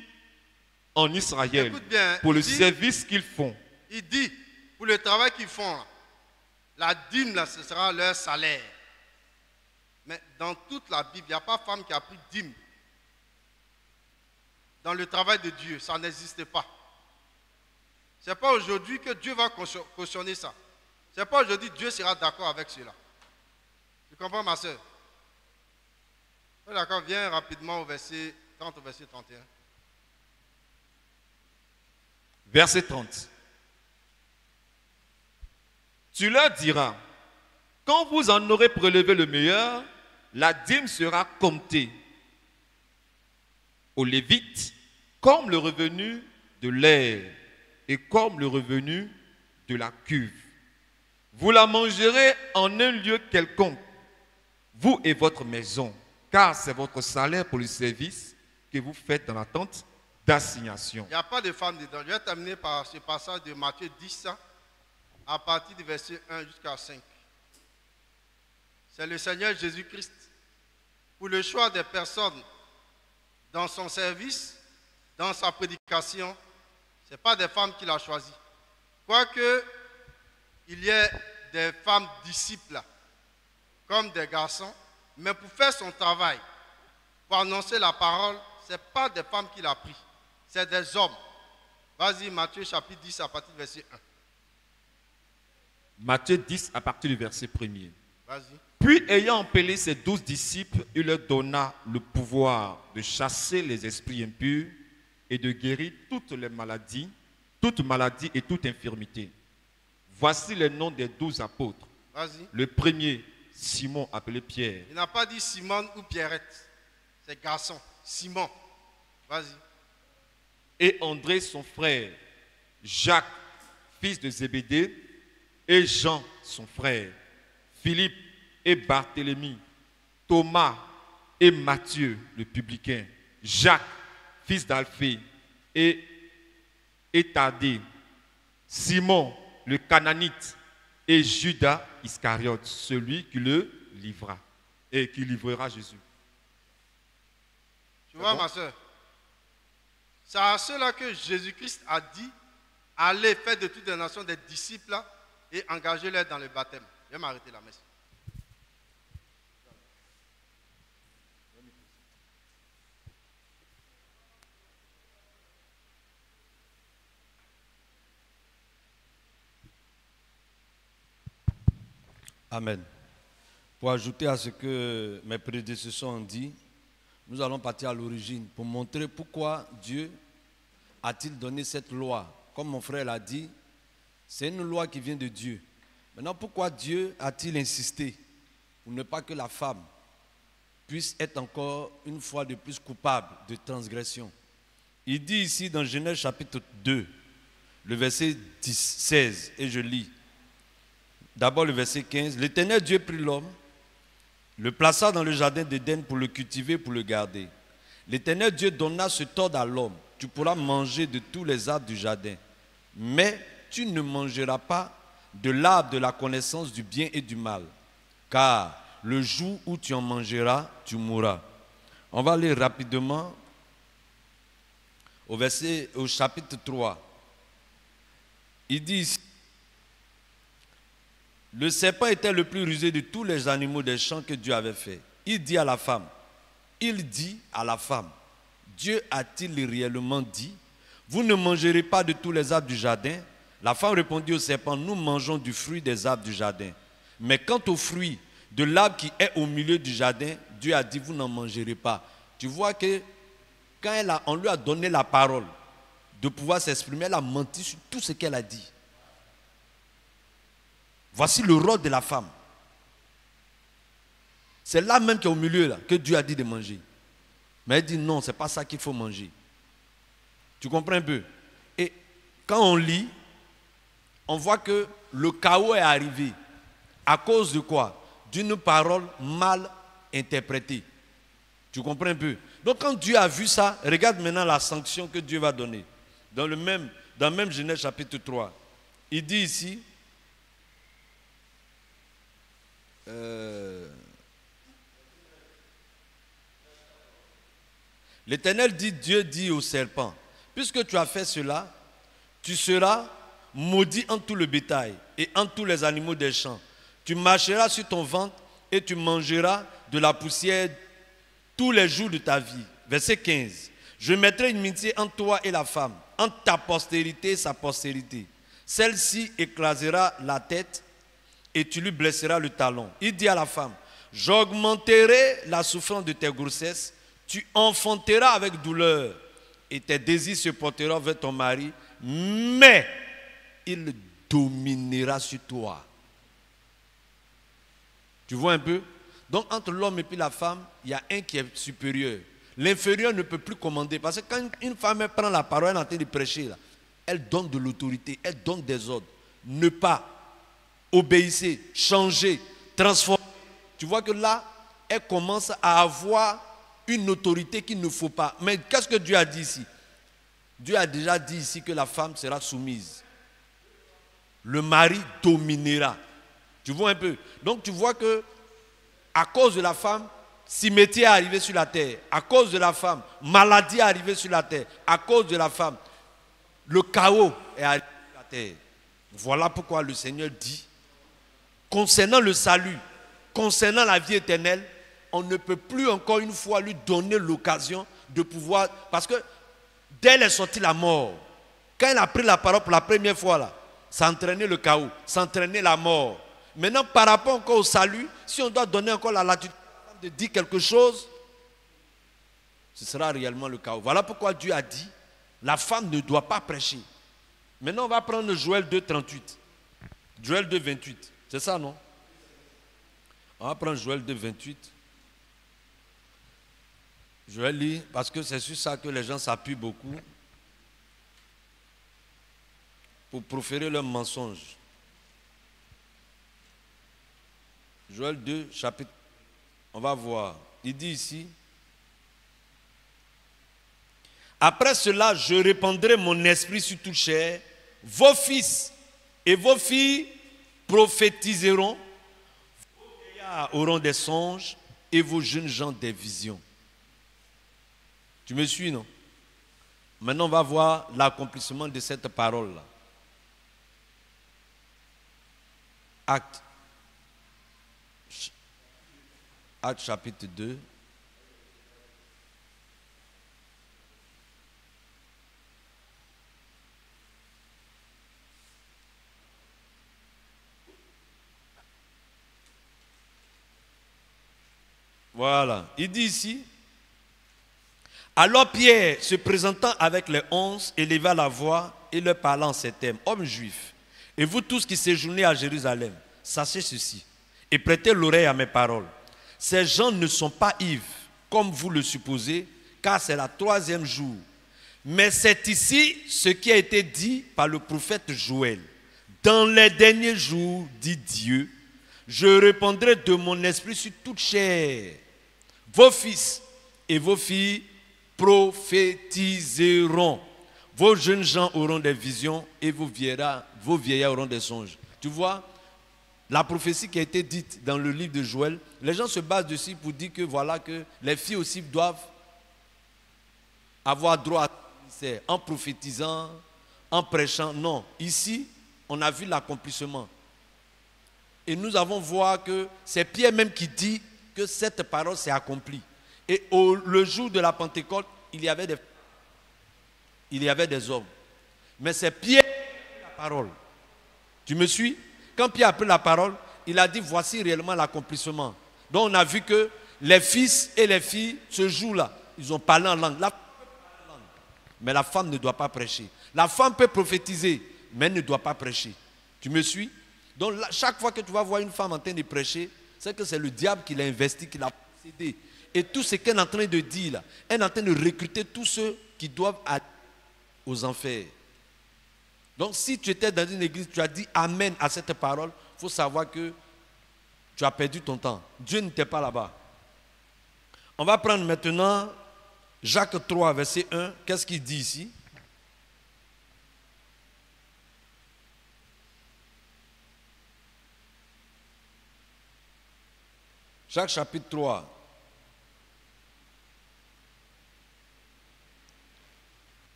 en Israël Écoute bien, pour le il dit- service qu'ils font. Il dit, pour le travail qu'ils font, là, la dîme, là, ce sera leur salaire. Mais dans toute la Bible, il n'y a pas femme qui a pris dîme. Dans le travail de Dieu, ça n'existe pas. Ce n'est pas aujourd'hui que Dieu va cautionner ça. Ce n'est pas aujourd'hui que Dieu sera d'accord avec cela. Tu comprends, ma soeur? D'accord, viens rapidement au verset 30, au verset 31. Verset 30. Tu leur diras, quand vous en aurez prélevé le meilleur, la dîme sera comptée aux Lévites comme le revenu de l'air et comme le revenu de la cuve. Vous la mangerez en un lieu quelconque, vous et votre maison, car c'est votre salaire pour le service que vous faites dans la tente d'assignation. Il n'y a pas de femme dedans. Je vais terminer par ce passage de Matthieu 10, à partir du verset 1 jusqu'à 5. C'est le Seigneur Jésus-Christ. Pour le choix des personnes dans son service, dans sa prédication, ce n'est pas des femmes qu'il a choisies. Quoique, il y ait des femmes disciples, comme des garçons, mais pour faire son travail, pour annoncer la parole, ce n'est pas des femmes qu'il a pris, c'est des hommes. Vas-y, Matthieu chapitre 10 à partir du verset 1. Matthieu 10 à partir du verset 1er. Vas-y. Puis, ayant appelé ses 12 disciples, il leur donna le pouvoir de chasser les esprits impurs et de guérir toutes maladies et toute infirmité. Voici les noms des 12 apôtres. Vas-y. Le premier, Simon, appelé Pierre. Il n'a pas dit Simone ou Pierrette. C'est garçon. Simon. Vas-y. Et André, son frère. Jacques, fils de Zébédée. Et Jean, son frère. Philippe et Barthélemy. Thomas et Matthieu, le publicain. Jacques, fils d'Alphée. Et Thaddée. Simon, le Cananite. Et Judas Iscariote, celui qui le livra et qui livrera Jésus. Tu vois, ma soeur, c'est à ceux-là que Jésus-Christ a dit, allez faire de toutes les nations des disciples et engagez-les dans le baptême. Je vais m'arrêter là, merci. Amen. Pour ajouter à ce que mes prédécesseurs ont dit, nous allons partir à l'origine pour montrer pourquoi Dieu a-t-il donné cette loi. Comme mon frère l'a dit, c'est une loi qui vient de Dieu. Maintenant, pourquoi Dieu a-t-il insisté pour ne pas que la femme puisse être encore une fois de plus coupable de transgression? Il dit ici dans Genèse chapitre 2, le verset 16, et je lis. D'abord le verset 15. L'Éternel Dieu prit l'homme, le plaça dans le jardin d'Éden pour le cultiver, pour le garder. L'Éternel Dieu donna cet ordre à l'homme: tu pourras manger de tous les arbres du jardin, mais tu ne mangeras pas de l'arbre de la connaissance du bien et du mal, car le jour où tu en mangeras, tu mourras. On va aller rapidement au chapitre 3. Il dit ici: le serpent était le plus rusé de tous les animaux des champs que Dieu avait fait. Il dit à la femme, Dieu a-t-il réellement dit, vous ne mangerez pas de tous les arbres du jardin? La femme répondit au serpent, nous mangeons du fruit des arbres du jardin. Mais quant au fruit de l'arbre qui est au milieu du jardin, Dieu a dit, vous n'en mangerez pas. Tu vois que quand on lui a donné la parole de pouvoir s'exprimer, elle a menti sur tout ce qu'elle a dit. Voici le rôle de la femme. C'est là même qui est au milieu là, que Dieu a dit de manger. Mais elle dit non, ce n'est pas ça qu'il faut manger. Tu comprends un peu? Et quand on lit, on voit que le chaos est arrivé. À cause de quoi? D'une parole mal interprétée. Tu comprends un peu? Donc quand Dieu a vu ça, regarde maintenant la sanction que Dieu va donner. Dans le même Genèse chapitre 3. Il dit ici, l'Éternel dit, Dieu dit au serpent, puisque tu as fait cela, tu seras maudit en tout le bétail et en tous les animaux des champs. Tu marcheras sur ton ventre et tu mangeras de la poussière tous les jours de ta vie. Verset 15. Je mettrai une amitié entre toi et la femme, entre ta postérité et sa postérité. Celle-ci écrasera la tête et tu lui blesseras le talon. Il dit à la femme, j'augmenterai la souffrance de tes grossesses, tu enfanteras avec douleur et tes désirs se porteront vers ton mari, mais il dominera sur toi. Tu vois un peu? Donc entre l'homme et puis la femme, il y a un qui est supérieur. L'inférieur ne peut plus commander, parce que quand une femme prend la parole, elle est en train de prêcher, là, elle donne de l'autorité, elle donne des ordres. Ne pas. obéissez, changez, transformez. Tu vois que là, elle commence à avoir une autorité qu'il ne faut pas. Mais qu'est-ce que Dieu a dit ici? Dieu a déjà dit ici que la femme sera soumise. Le mari dominera. Tu vois un peu? Donc tu vois que à cause de la femme, cimetière est arrivé sur la terre. À cause de la femme, maladie est arrivée sur la terre. À cause de la femme, le chaos est arrivé sur la terre. Voilà pourquoi le Seigneur dit, concernant le salut, concernant la vie éternelle, on ne peut plus encore une fois lui donner l'occasion de pouvoir... Parce que dès qu'elle est sortie la mort, quand elle a pris la parole pour la première fois, là, ça entraînait le chaos, ça entraînait la mort. Maintenant, par rapport encore au salut, si on doit donner encore la latitude de dire quelque chose, ce sera réellement le chaos. Voilà pourquoi Dieu a dit, la femme ne doit pas prêcher. Maintenant, on va prendre Joël 2,38. Joël 2,28. C'est ça, non? On va prendre Joël 2,28. Joël lit, parce que c'est sur ça que les gens s'appuient beaucoup pour proférer leurs mensonges. Joël 2, chapitre. On va voir. Il dit ici, après cela, je répandrai mon esprit sur toute chair. Vos fils et vos filles prophétiseront. Vos vieillards auront des songes et vos jeunes gens des visions. Tu me suis, non? Maintenant, on va voir l'accomplissement de cette parole-là. Acte chapitre 2. Voilà. Il dit ici, alors Pierre, se présentant avec les 11, éleva la voix et leur parla en ces termes. Hommes juifs, et vous tous qui séjournez à Jérusalem, sachez ceci, et prêtez l'oreille à mes paroles. Ces gens ne sont pas ivres, comme vous le supposez, car c'est la 3e jour. Mais c'est ici ce qui a été dit par le prophète Joël. Dans les derniers jours, dit Dieu, je répandrai de mon esprit sur toute chair. Vos fils et vos filles prophétiseront. Vos jeunes gens auront des visions et vos vieillards auront des songes. Tu vois, la prophétie qui a été dite dans le livre de Joël, les gens se basent dessus pour dire que voilà que les filles aussi doivent avoir droit à ministère en prophétisant, en prêchant. Non, ici, on a vu l'accomplissement. Et nous avons vu que c'est Pierre même qui dit que cette parole s'est accomplie. Et le jour de la Pentecôte, il y avait des hommes. Mais c'est Pierre qui a pris la parole. Tu me suis? Quand Pierre a pris la parole, il a dit voici réellement l'accomplissement. Donc on a vu que les fils et les filles, ce jour-là, ils ont parlé en langue. Mais la femme ne doit pas prêcher. La femme peut prophétiser, mais elle ne doit pas prêcher. Tu me suis? Donc chaque fois que tu vas voir une femme en train de prêcher, c'est que c'est le diable qui l'a investi, qui l'a possédé. Et tout ce qu'elle est en train de dire là, elle est en train de recruter tous ceux qui doivent aller aux enfers. Donc si tu étais dans une église, tu as dit amen à cette parole, il faut savoir que tu as perdu ton temps. Dieu n'était pas là-bas. On va prendre maintenant Jacques 3, verset 1. Qu'est-ce qu'il dit ici? Jacques chapitre 3.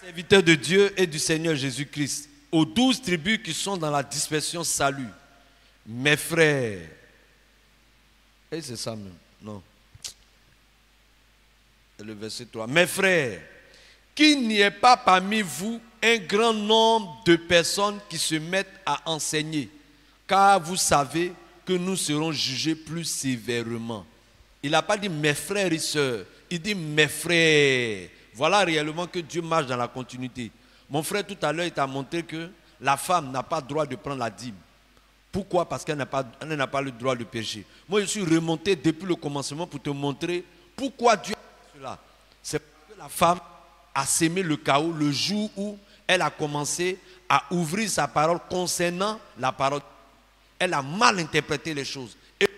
Serviteurs de Dieu et du Seigneur Jésus-Christ, aux 12 tribus qui sont dans la dispersion salut, mes frères, et c'est ça même, non, c'est le verset 3, mes frères, qu'il n'y ait pas parmi vous un grand nombre de personnes qui se mettent à enseigner, car vous savez que nous serons jugés plus sévèrement. Il n'a pas dit mes frères et sœurs, il dit mes frères. Voilà réellement que Dieu marche dans la continuité. Mon frère tout à l'heure, il t'a montré que la femme n'a pas le droit de prendre la dîme. Pourquoi? Parce qu'elle n'a pas le droit de pécher. Moi, je suis remonté depuis le commencement pour te montrer pourquoi Dieu a fait cela. C'est parce que la femme a sémé le chaos le jour où elle a commencé à ouvrir sa parole concernant la parole. Elle a mal interprété les choses. Et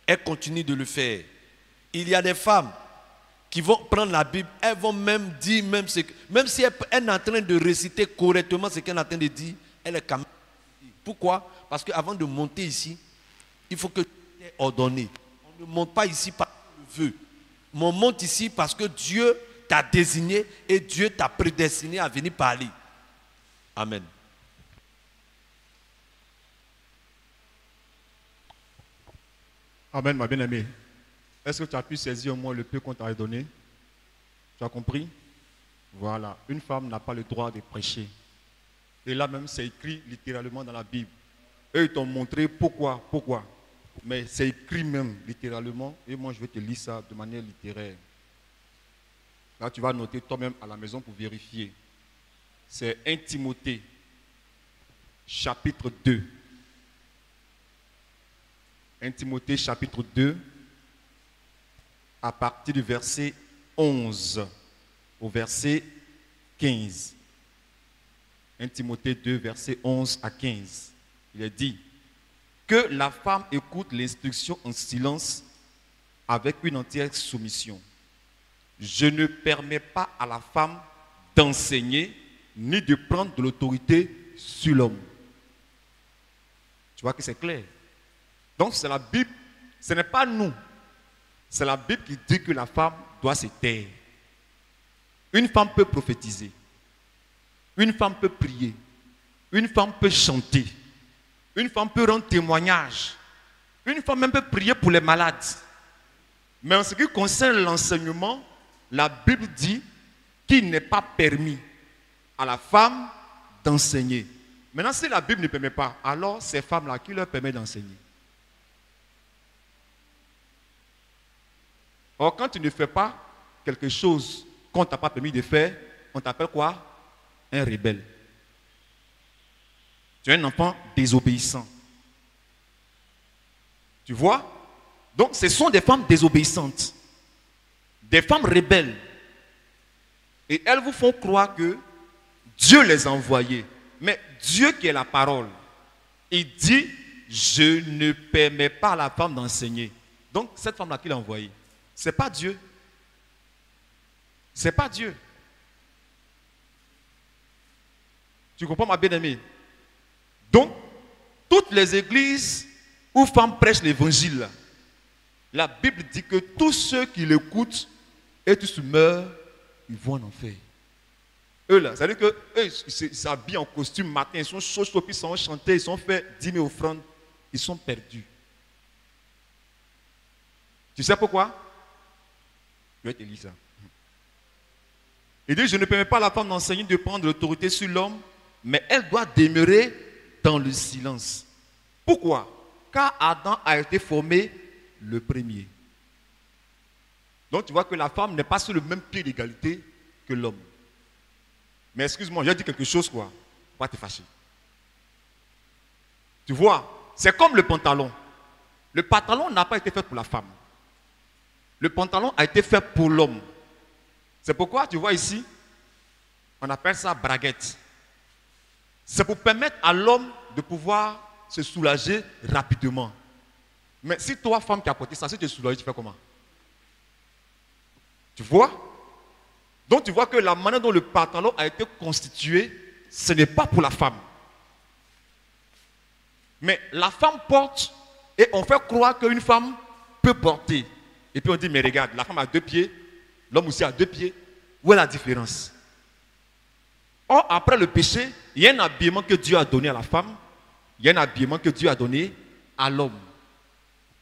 elle continue de le faire. Il y a des femmes qui vont prendre la Bible, elles vont même dire, même si elle est en train de réciter correctement ce qu'elle est en train de dire, elle est quand même. Pourquoi? Parce qu'avant de monter ici, il faut que tu sois ordonné. On ne monte pas ici parce qu'on le veut. Mais on monte ici parce que Dieu t'a désigné et Dieu t'a prédestiné à venir parler. Amen. Amen, ma bien-aimée. Est-ce que tu as pu saisir au moins le peu qu'on t'a donné? Tu as compris? Voilà. Une femme n'a pas le droit de prêcher. Et là même, c'est écrit littéralement dans la Bible. Eux, ils t'ont montré pourquoi. Mais c'est écrit même littéralement. Et moi, je vais te lire ça de manière littéraire. Là, tu vas noter toi-même à la maison pour vérifier. C'est 1 Timothée, chapitre 2. 1 Timothée, chapitre 2, à partir du verset 11 au verset 15. 1 Timothée 2, verset 11 à 15. Il est dit que la femme écoute l'instruction en silence avec une entière soumission. Je ne permets pas à la femme d'enseigner ni de prendre de l'autorité sur l'homme. Tu vois que c'est clair. Donc c'est la Bible, ce n'est pas nous. C'est la Bible qui dit que la femme doit se taire. Une femme peut prophétiser. Une femme peut prier. Une femme peut chanter. Une femme peut rendre témoignage. Une femme même peut prier pour les malades. Mais en ce qui concerne l'enseignement, la Bible dit qu'il n'est pas permis à la femme d'enseigner. Maintenant, si la Bible ne permet pas, alors ces femmes-là, qui leur permet d'enseigner? Or, quand tu ne fais pas quelque chose qu'on ne t'a pas permis de faire, on t'appelle quoi? Un rebelle. Tu es un enfant désobéissant. Tu vois? Donc, ce sont des femmes désobéissantes. Des femmes rebelles. Et elles vous font croire que Dieu les a envoyées. Mais Dieu qui est la parole, il dit, je ne permets pas à la femme d'enseigner. Donc, cette femme-là qui l'a envoyée, ce n'est pas Dieu. Ce n'est pas Dieu. Tu comprends, ma bien-aimée? Donc, toutes les églises où femmes prêchent l'évangile, la Bible dit que tous ceux qui l'écoutent et tous meurent, ils vont en enfer. Eux là, ça veut dire qu'eux, ils s'habillent en costume matin, ils sont chauds, puis ils sont chantés, ils sont fait 10 000 offrandes, ils sont perdus. Tu sais pourquoi? Je vais te lire ça. Il dit, je ne permets pas à la femme d'enseigner de prendre l'autorité sur l'homme, mais elle doit demeurer dans le silence. Pourquoi? Car Adam a été formé le premier. Donc tu vois que la femme n'est pas sur le même pied d'égalité que l'homme. Mais excuse-moi, j'ai dit quelque chose quoi. Faut pas te fâcher. Tu vois, c'est comme le pantalon. Le pantalon n'a pas été fait pour la femme. Le pantalon a été fait pour l'homme. C'est pourquoi tu vois ici, on appelle ça braguette. C'est pour permettre à l'homme de pouvoir se soulager rapidement. Mais si toi, femme qui as porté ça, si tu es soulagé, tu fais comment? Tu vois? Donc tu vois que la manière dont le pantalon a été constitué, ce n'est pas pour la femme. Mais la femme porte et on fait croire qu'une femme peut porter. Et puis on dit, mais regarde, la femme a 2 pieds, l'homme aussi a 2 pieds. Où est la différence? Or, après le péché, il y a un habillement que Dieu a donné à la femme, il y a un habillement que Dieu a donné à l'homme.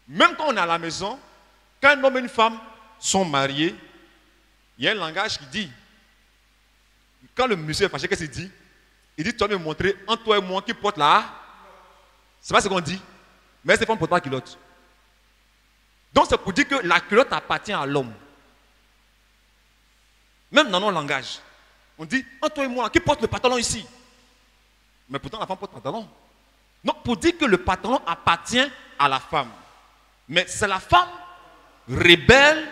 Même quand on est à la maison, quand un homme et une femme sont mariés, il y a un langage qui dit, quand le monsieur est fâché, qu'est-ce qu'il dit? Il dit, tu vas me montrer entre toi et moi qui porte là. C'est pas ce qu'on dit. Mais cette femme ne porte pas la culotte. Donc c'est pour dire que la culotte appartient à l'homme. Même dans nos langages. On dit, entre toi et moi, qui porte le pantalon ici? Mais pourtant la femme porte le pantalon. Non, pour dire que le pantalon appartient à la femme. Mais c'est la femme rebelle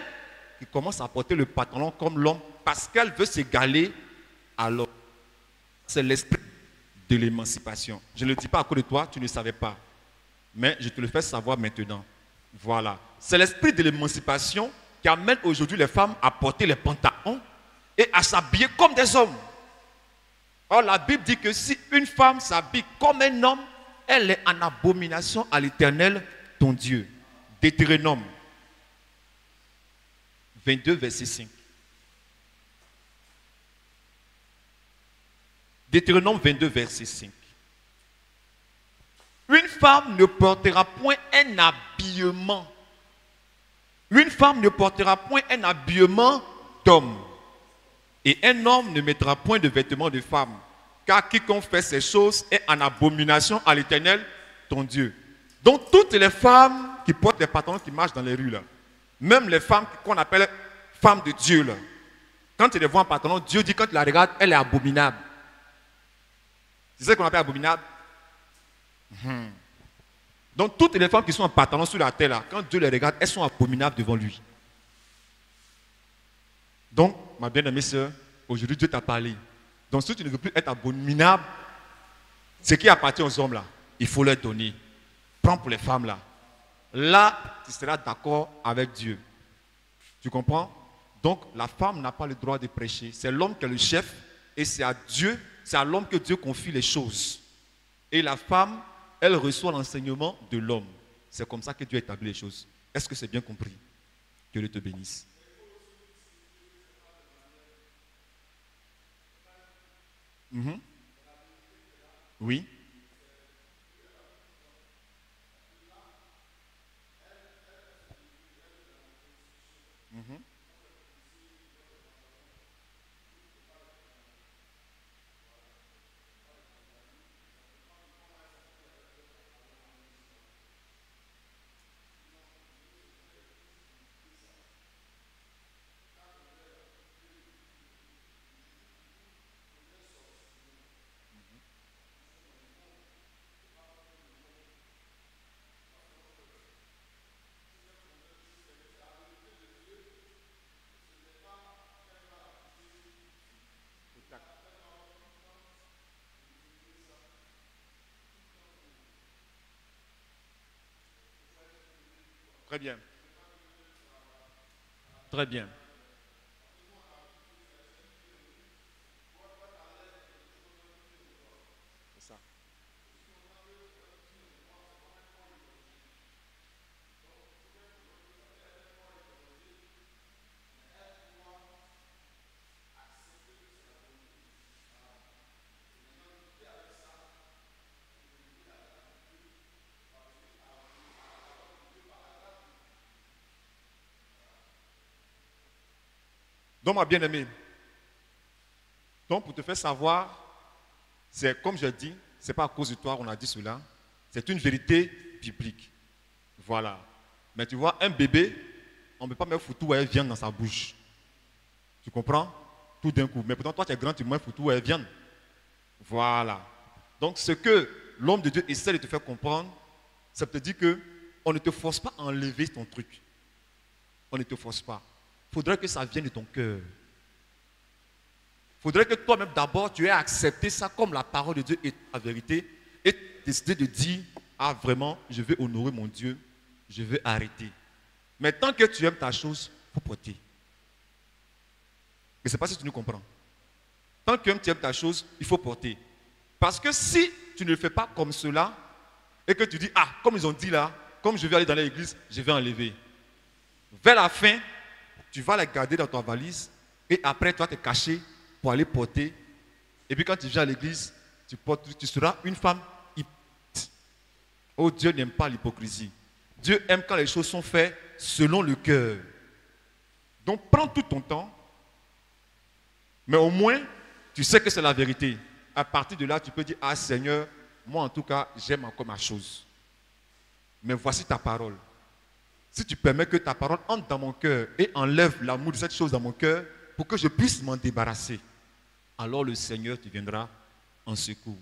qui commence à porter le pantalon comme l'homme parce qu'elle veut s'égaler à l'homme. C'est l'esprit de l'émancipation. Je ne le dis pas à cause de toi, tu ne savais pas. Mais je te le fais savoir maintenant. Voilà. C'est l'esprit de l'émancipation qui amène aujourd'hui les femmes à porter les pantalons et à s'habiller comme des hommes. Or, la Bible dit que si une femme s'habille comme un homme, elle est en abomination à l'Éternel, ton Dieu. Deutéronome 22, verset 5. Deutéronome 22, verset 5. Une femme ne portera point un habillement. Une femme ne portera point un habillement d'homme. Et un homme ne mettra point de vêtements de femme. Car quiconque fait ces choses est en abomination à l'Éternel, ton Dieu. Donc toutes les femmes qui portent des pantalons qui marchent dans les rues, là, même les femmes qu'on appelle femmes de Dieu, là, quand tu les vois en pantalon, Dieu dit quand tu la regardes, elle est abominable. C'est ça qu'on appelle abominable. Donc toutes les femmes qui sont en pantalon sur la terre, là, quand Dieu les regarde, elles sont abominables devant lui. Donc, ma bien-aimée sœur, aujourd'hui Dieu t'a parlé. Donc si tu ne veux plus être abominable, ce qui appartient aux hommes là, il faut leur donner. Prends pour les femmes là. Là, tu seras d'accord avec Dieu. Tu comprends? Donc la femme n'a pas le droit de prêcher. C'est l'homme qui est le chef et c'est à Dieu, c'est à l'homme que Dieu confie les choses. Et la femme, elle reçoit l'enseignement de l'homme. C'est comme ça que Dieu établit les choses. Est-ce que c'est bien compris? Que Dieu te bénisse. Oui. Très bien. Très bien. C'est ça. Donc, ma bien-aimée, donc pour te faire savoir, c'est comme je dis, ce n'est pas à cause de toi qu'on a dit cela, c'est une vérité biblique. Voilà. Mais tu vois, un bébé, on ne peut pas mettre foutu et viande dans sa bouche. Tu comprends? Tout d'un coup. Mais pourtant, toi, tu es grand, tu mets foutu et viande. Voilà. Donc, ce que l'homme de Dieu essaie de te faire comprendre, ça te dit que on ne te force pas à enlever ton truc. On ne te force pas. Il faudrait que ça vienne de ton cœur. Il faudrait que toi-même d'abord tu aies accepté ça comme la parole de Dieu et la vérité et décider de dire, ah vraiment, je vais honorer mon Dieu, je vais arrêter. Mais tant que tu aimes ta chose, il faut porter. Je ne sais pas si tu nous comprends. Tant que tu aimes ta chose, il faut porter. Parce que si tu ne le fais pas comme cela et que tu dis, ah, comme ils ont dit là, comme je vais aller dans l'église, je vais enlever. Vers la fin, tu vas les garder dans ta valise et après tu vas te cacher pour aller porter. Et puis quand tu viens à l'église, tu seras une femme hypocrite. Oh, Dieu n'aime pas l'hypocrisie. Dieu aime quand les choses sont faites selon le cœur. Donc prends tout ton temps, mais au moins tu sais que c'est la vérité. À partir de là, tu peux dire, ah Seigneur, moi en tout cas, j'aime encore ma chose. Mais voici ta parole. Si tu permets que ta parole entre dans mon cœur et enlève l'amour de cette chose dans mon cœur pour que je puisse m'en débarrasser, alors le Seigneur te viendra en secours.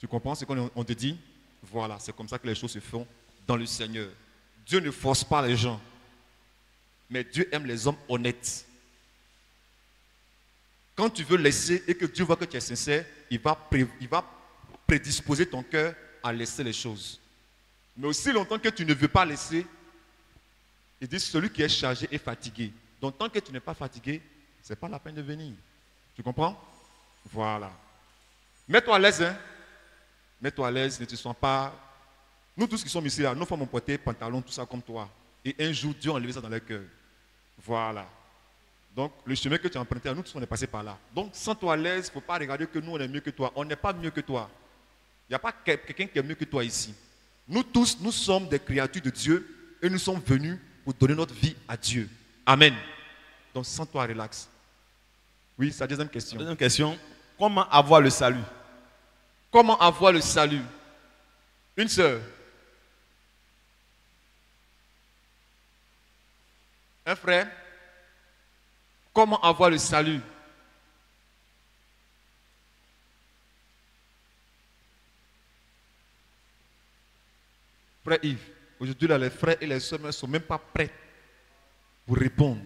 Tu comprends ce qu'on te dit? Voilà, c'est comme ça que les choses se font dans le Seigneur. Dieu ne force pas les gens, mais Dieu aime les hommes honnêtes. Quand tu veux laisser et que Dieu voit que tu es sincère, il va prédisposer ton cœur à laisser les choses. Mais aussi longtemps que tu ne veux pas laisser, il dit celui qui est chargé est fatigué. Donc tant que tu n'es pas fatigué, ce n'est pas la peine de venir. Tu comprends? Voilà. Mets-toi à l'aise, hein. Mets-toi à l'aise, ne te sens pas... Nous tous qui sommes ici, là, nos femmes ont porté pantalon, tout ça comme toi. Et un jour, Dieu a enlevé ça dans leur cœur. Voilà. Donc, le chemin que tu as emprunté, nous tous, on est passé par là. Donc, sens-toi à l'aise, il ne faut pas regarder que nous, on est mieux que toi. On n'est pas mieux que toi. Il n'y a pas quelqu'un qui est mieux que toi ici. Nous tous, nous sommes des créatures de Dieu et nous sommes venus pour donner notre vie à Dieu. Amen. Donc, sens-toi relax. Oui, c'est la deuxième question. Deuxième question. Comment avoir le salut? Comment avoir le salut? Une sœur. Un frère. Comment avoir le salut? Frère Yves, aujourd'hui, là, les frères et les sœurs ne sont même pas prêts pour répondre.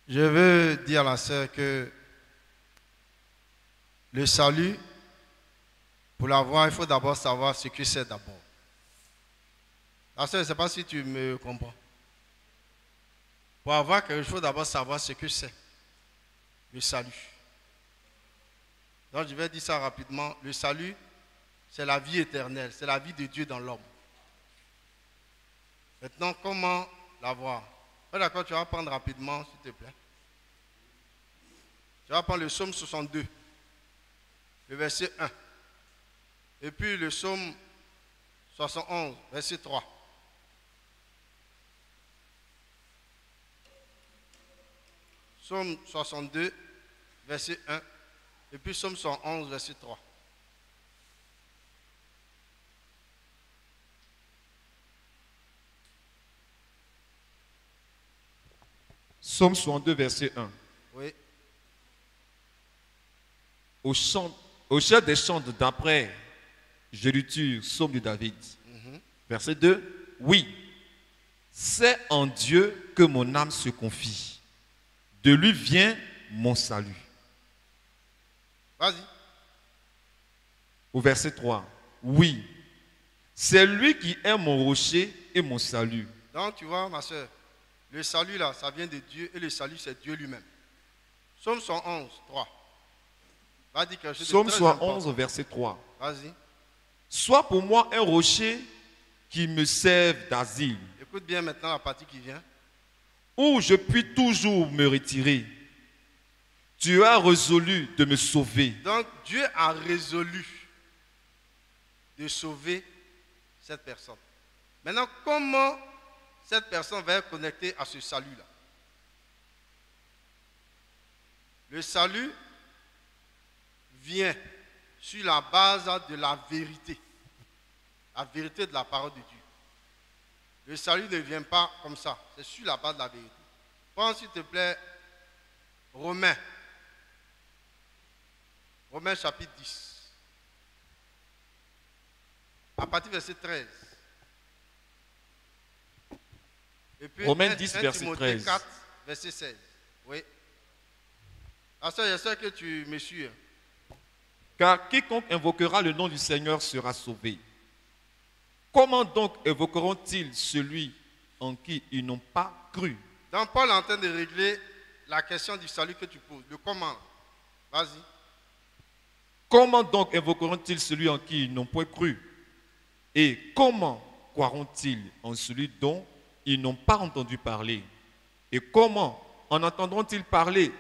Je veux dire à la sœur que le salut, pour l'avoir, il faut d'abord savoir ce que c'est d'abord. La sœur, je ne sais pas si tu me comprends. Pour avoir quelque chose, il faut d'abord savoir ce que c'est. Le salut. Donc je vais dire ça rapidement. Le salut, c'est la vie éternelle. C'est la vie de Dieu dans l'homme. Maintenant, comment l'avoir? D'accord, tu vas prendre rapidement, s'il te plaît. Tu vas prendre le psaume 62, le verset 1. Et puis le psaume 71, verset 3. Psaume 62, verset 1. Et puis psaume 111, verset 3. Psaume 62, verset 1. Oui. Au chef des chants d'après, je lui tue, psaume de David. Verset 2. Oui, c'est en Dieu que mon âme se confie. De lui vient mon salut. Vas-y. Au verset 3. Oui, c'est lui qui est mon rocher et mon salut. Donc tu vois, ma soeur, le salut là, ça vient de Dieu et le salut c'est Dieu lui-même. Psaume 111, 3. Va dire quelque chose de Psaume très 111, important. verset 3. Vas-y. Sois pour moi un rocher qui me serve d'asile, Écoute bien maintenant la partie qui vient. où je puis toujours me retirer. Tu as résolu de me sauver. Donc Dieu a résolu de sauver cette personne. Maintenant, comment cette personne va être connectée à ce salut-là? Le salut vient sur la base de la vérité. La vérité de la parole de Dieu. Le salut ne vient pas comme ça. C'est sur la base de la vérité. Prends s'il te plaît Romains. Romains chapitre 10. À partir du verset 13. Et puis Romains 10, verset Timothée 13. 4, verset 16. Oui. Ah, ça, j'espère que tu me suis. Car quiconque invoquera le nom du Seigneur sera sauvé. Comment donc évoqueront-ils celui en qui ils n'ont pas cru? Donc Paul est en train de régler la question du salut que tu poses. Le comment. Vas-y. Comment donc évoqueront-ils celui en qui ils n'ont point cru? Et comment croiront-ils en celui dont ils n'ont pas entendu parler? Et comment en entendront-ils parler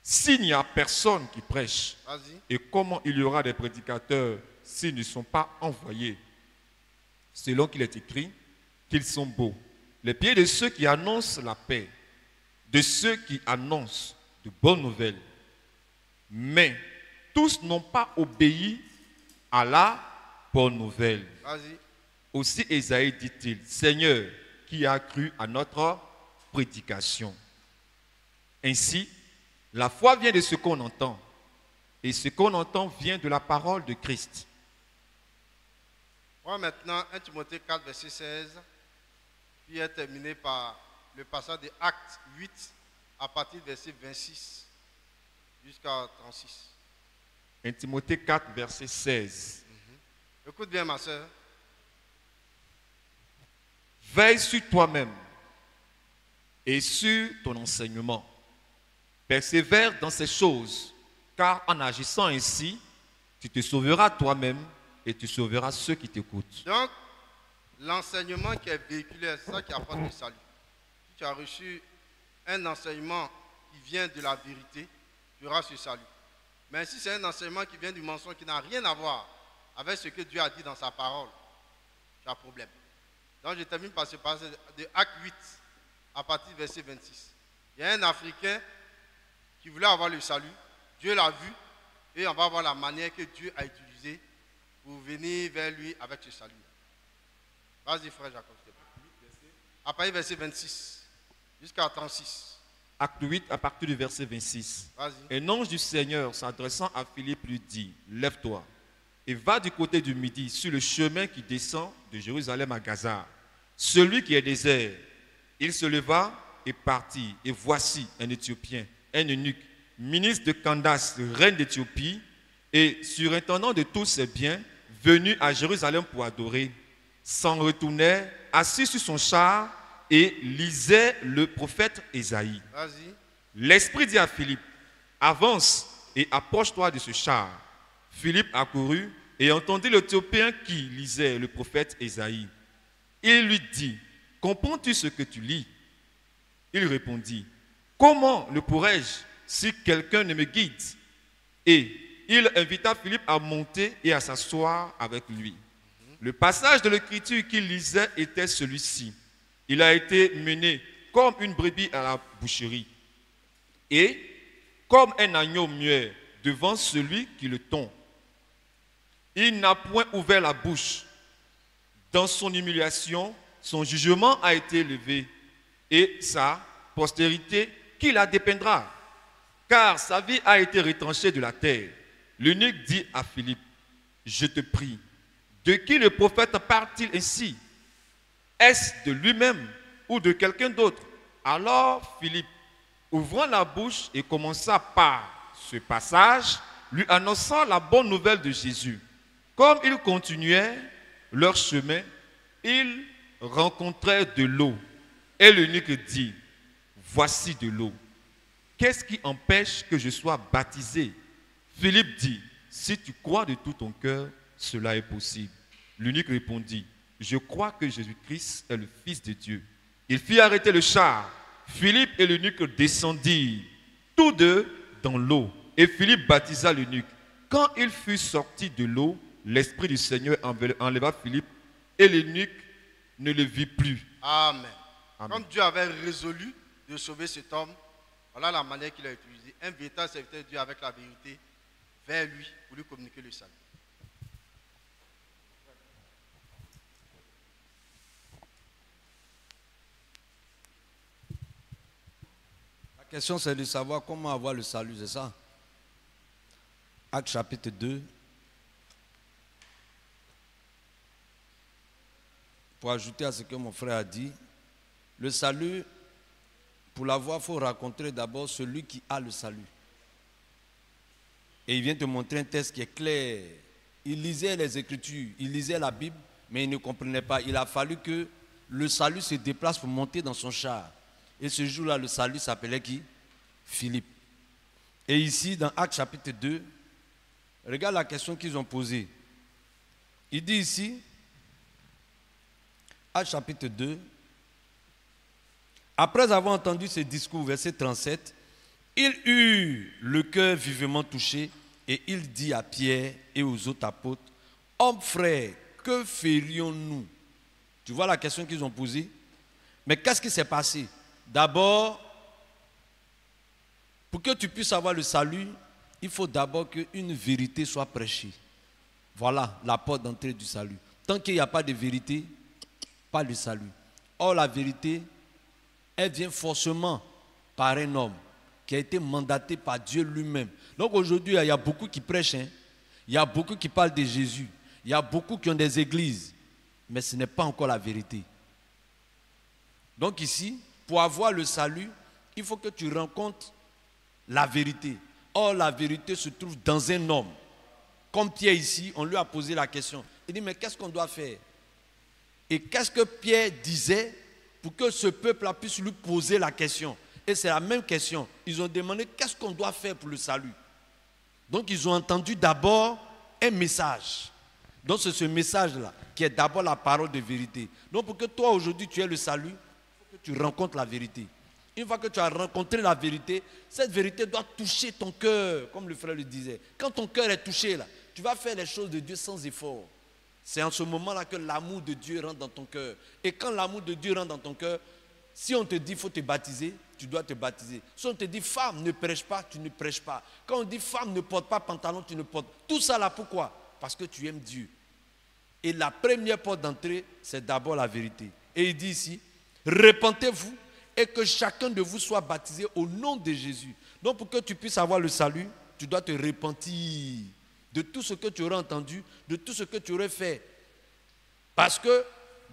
s'il n'y a personne qui prêche? Vas-y. Et comment il y aura des prédicateurs s'ils ne sont pas envoyés? Selon qu'il est écrit qu'ils sont beaux, les pieds de ceux qui annoncent la paix, de ceux qui annoncent de bonnes nouvelles. Mais tous n'ont pas obéi à la bonne nouvelle. Vas-y. Aussi Ésaïe dit-il, Seigneur, qui a cru à notre prédication? Ainsi, la foi vient de ce qu'on entend, et ce qu'on entend vient de la parole de Christ. Moi maintenant, 1 Timothée 4, verset 16, puis est terminé par le passage de Actes 8, à partir du verset 26 jusqu'à 36. 1 Timothée 4, verset 16. Écoute bien, ma soeur. Veille sur toi-même et sur ton enseignement. Persévère dans ces choses, car en agissant ainsi, tu te sauveras toi-même et tu sauveras ceux qui t'écoutent. Donc, l'enseignement qui est véhiculé, c'est ça qui apporte le salut. Si tu as reçu un enseignement qui vient de la vérité, tu auras ce salut. Mais si c'est un enseignement qui vient du mensonge, qui n'a rien à voir avec ce que Dieu a dit dans sa parole, tu as problème. Donc je termine par ce passage de Acte 8, à partir du verset 26. Il y a un Africain qui voulait avoir le salut. Dieu l'a vu et on va voir la manière que Dieu a utilisée pour venir vers lui avec ce salut. Vas-y frère Jacob. À partir du verset 26 jusqu'à 36. Acte 8, à partir du verset 26. Vas-y. Un ange du Seigneur s'adressant à Philippe lui dit, lève-toi et va du côté du midi sur le chemin qui descend de Jérusalem à Gaza, celui qui est désert. Il se leva et partit, et voici un Éthiopien, un eunuque, ministre de Candace, reine d'Éthiopie, et surintendant de tous ses biens, venu à Jérusalem pour adorer, s'en retournait, assis sur son char, et lisait le prophète Ésaïe. Vas-y. L'Esprit dit à Philippe, avance et approche-toi de ce char. Philippe accourut et entendit l'Éthiopien qui lisait le prophète Ésaïe. Il lui dit, comprends-tu ce que tu lis? Il répondit, comment le pourrais-je si quelqu'un ne me guide? Et il invita Philippe à monter et à s'asseoir avec lui. Le passage de l'Écriture qu'il lisait était celui-ci. Il a été mené comme une brebis à la boucherie et comme un agneau muet devant celui qui le tond. Il n'a point ouvert la bouche. Dans son humiliation, son jugement a été levé et sa postérité qui la dépeindra, car sa vie a été retranchée de la terre. L'eunuque dit à Philippe, je te prie, de qui le prophète parle-t-il ainsi? Est-ce de lui-même ou de quelqu'un d'autre? Alors Philippe, ouvrant la bouche et commença par ce passage, lui annonçant la bonne nouvelle de Jésus. Comme ils continuaient leur chemin, ils rencontrèrent de l'eau. Et l'eunuque dit, voici de l'eau. Qu'est-ce qui empêche que je sois baptisé? Philippe dit, si tu crois de tout ton cœur, cela est possible. L'eunuque répondit, je crois que Jésus-Christ est le Fils de Dieu. Il fit arrêter le char. Philippe et l'eunuque descendirent, tous deux dans l'eau. Et Philippe baptisa l'eunuque. Quand il fut sorti de l'eau, l'Esprit du Seigneur enleva Philippe et l'eunuque ne le vit plus. Amen. Amen. Comme Dieu avait résolu de sauver cet homme, voilà la manière qu'il a utilisée. Un véritable serviteur de Dieu avec la vérité vers lui pour lui communiquer le salut. La question c'est de savoir comment avoir le salut, c'est ça? Acte chapitre 2. Pour ajouter à ce que mon frère a dit, le salut, pour l'avoir, il faut rencontrer d'abord celui qui a le salut. Et il vient te montrer un texte qui est clair. Il lisait les Écritures, il lisait la Bible, mais il ne comprenait pas. Il a fallu que le salut se déplace pour monter dans son char. Et ce jour-là, le salut s'appelait qui? Philippe. Et ici, dans Acte chapitre 2, regarde la question qu'ils ont posée. Il dit ici, Acte chapitre 2, après avoir entendu ce discours, verset 37, il eut le cœur vivement touché et il dit à Pierre et aux autres apôtres, hommes frères, que ferions-nous? Tu vois la question qu'ils ont posée? Mais qu'est-ce qui s'est passé? D'abord, pour que tu puisses avoir le salut, il faut d'abord qu'une vérité soit prêchée. Voilà la porte d'entrée du salut. Tant qu'il n'y a pas de vérité, pas le salut. Or, la vérité, elle vient forcément par un homme qui a été mandaté par Dieu lui-même. Donc aujourd'hui, il y a beaucoup qui prêchent, hein. Il y a beaucoup qui parlent de Jésus. Il y a beaucoup qui ont des églises. Mais ce n'est pas encore la vérité. Donc ici, pour avoir le salut, il faut que tu rencontres la vérité. Or, la vérité se trouve dans un homme. Comme Pierre ici, on lui a posé la question. Il dit, mais qu'est-ce qu'on doit faire? Et qu'est-ce que Pierre disait pour que ce peuple puisse lui poser la question? Et c'est la même question. Ils ont demandé, qu'est-ce qu'on doit faire pour le salut? Donc, ils ont entendu d'abord un message. Donc, c'est ce message-là qui est d'abord la parole de vérité. Donc, pour que toi, aujourd'hui, tu aies le salut, il faut que tu rencontres la vérité. Une fois que tu as rencontré la vérité, cette vérité doit toucher ton cœur, comme le frère le disait. Quand ton cœur est touché, là, tu vas faire les choses de Dieu sans effort. C'est en ce moment-là que l'amour de Dieu rentre dans ton cœur. Et quand l'amour de Dieu rentre dans ton cœur, si on te dit qu'il faut te baptiser, tu dois te baptiser. Si on te dit femme ne prêche pas, tu ne prêches pas. Quand on dit femme ne porte pas pantalon, tu ne portes. Tout ça là, pourquoi? Parce que tu aimes Dieu. Et la première porte d'entrée, c'est d'abord la vérité. Et il dit ici, repentez-vous et que chacun de vous soit baptisé au nom de Jésus. Donc pour que tu puisses avoir le salut, tu dois te repentir de tout ce que tu aurais entendu, de tout ce que tu aurais fait. Parce que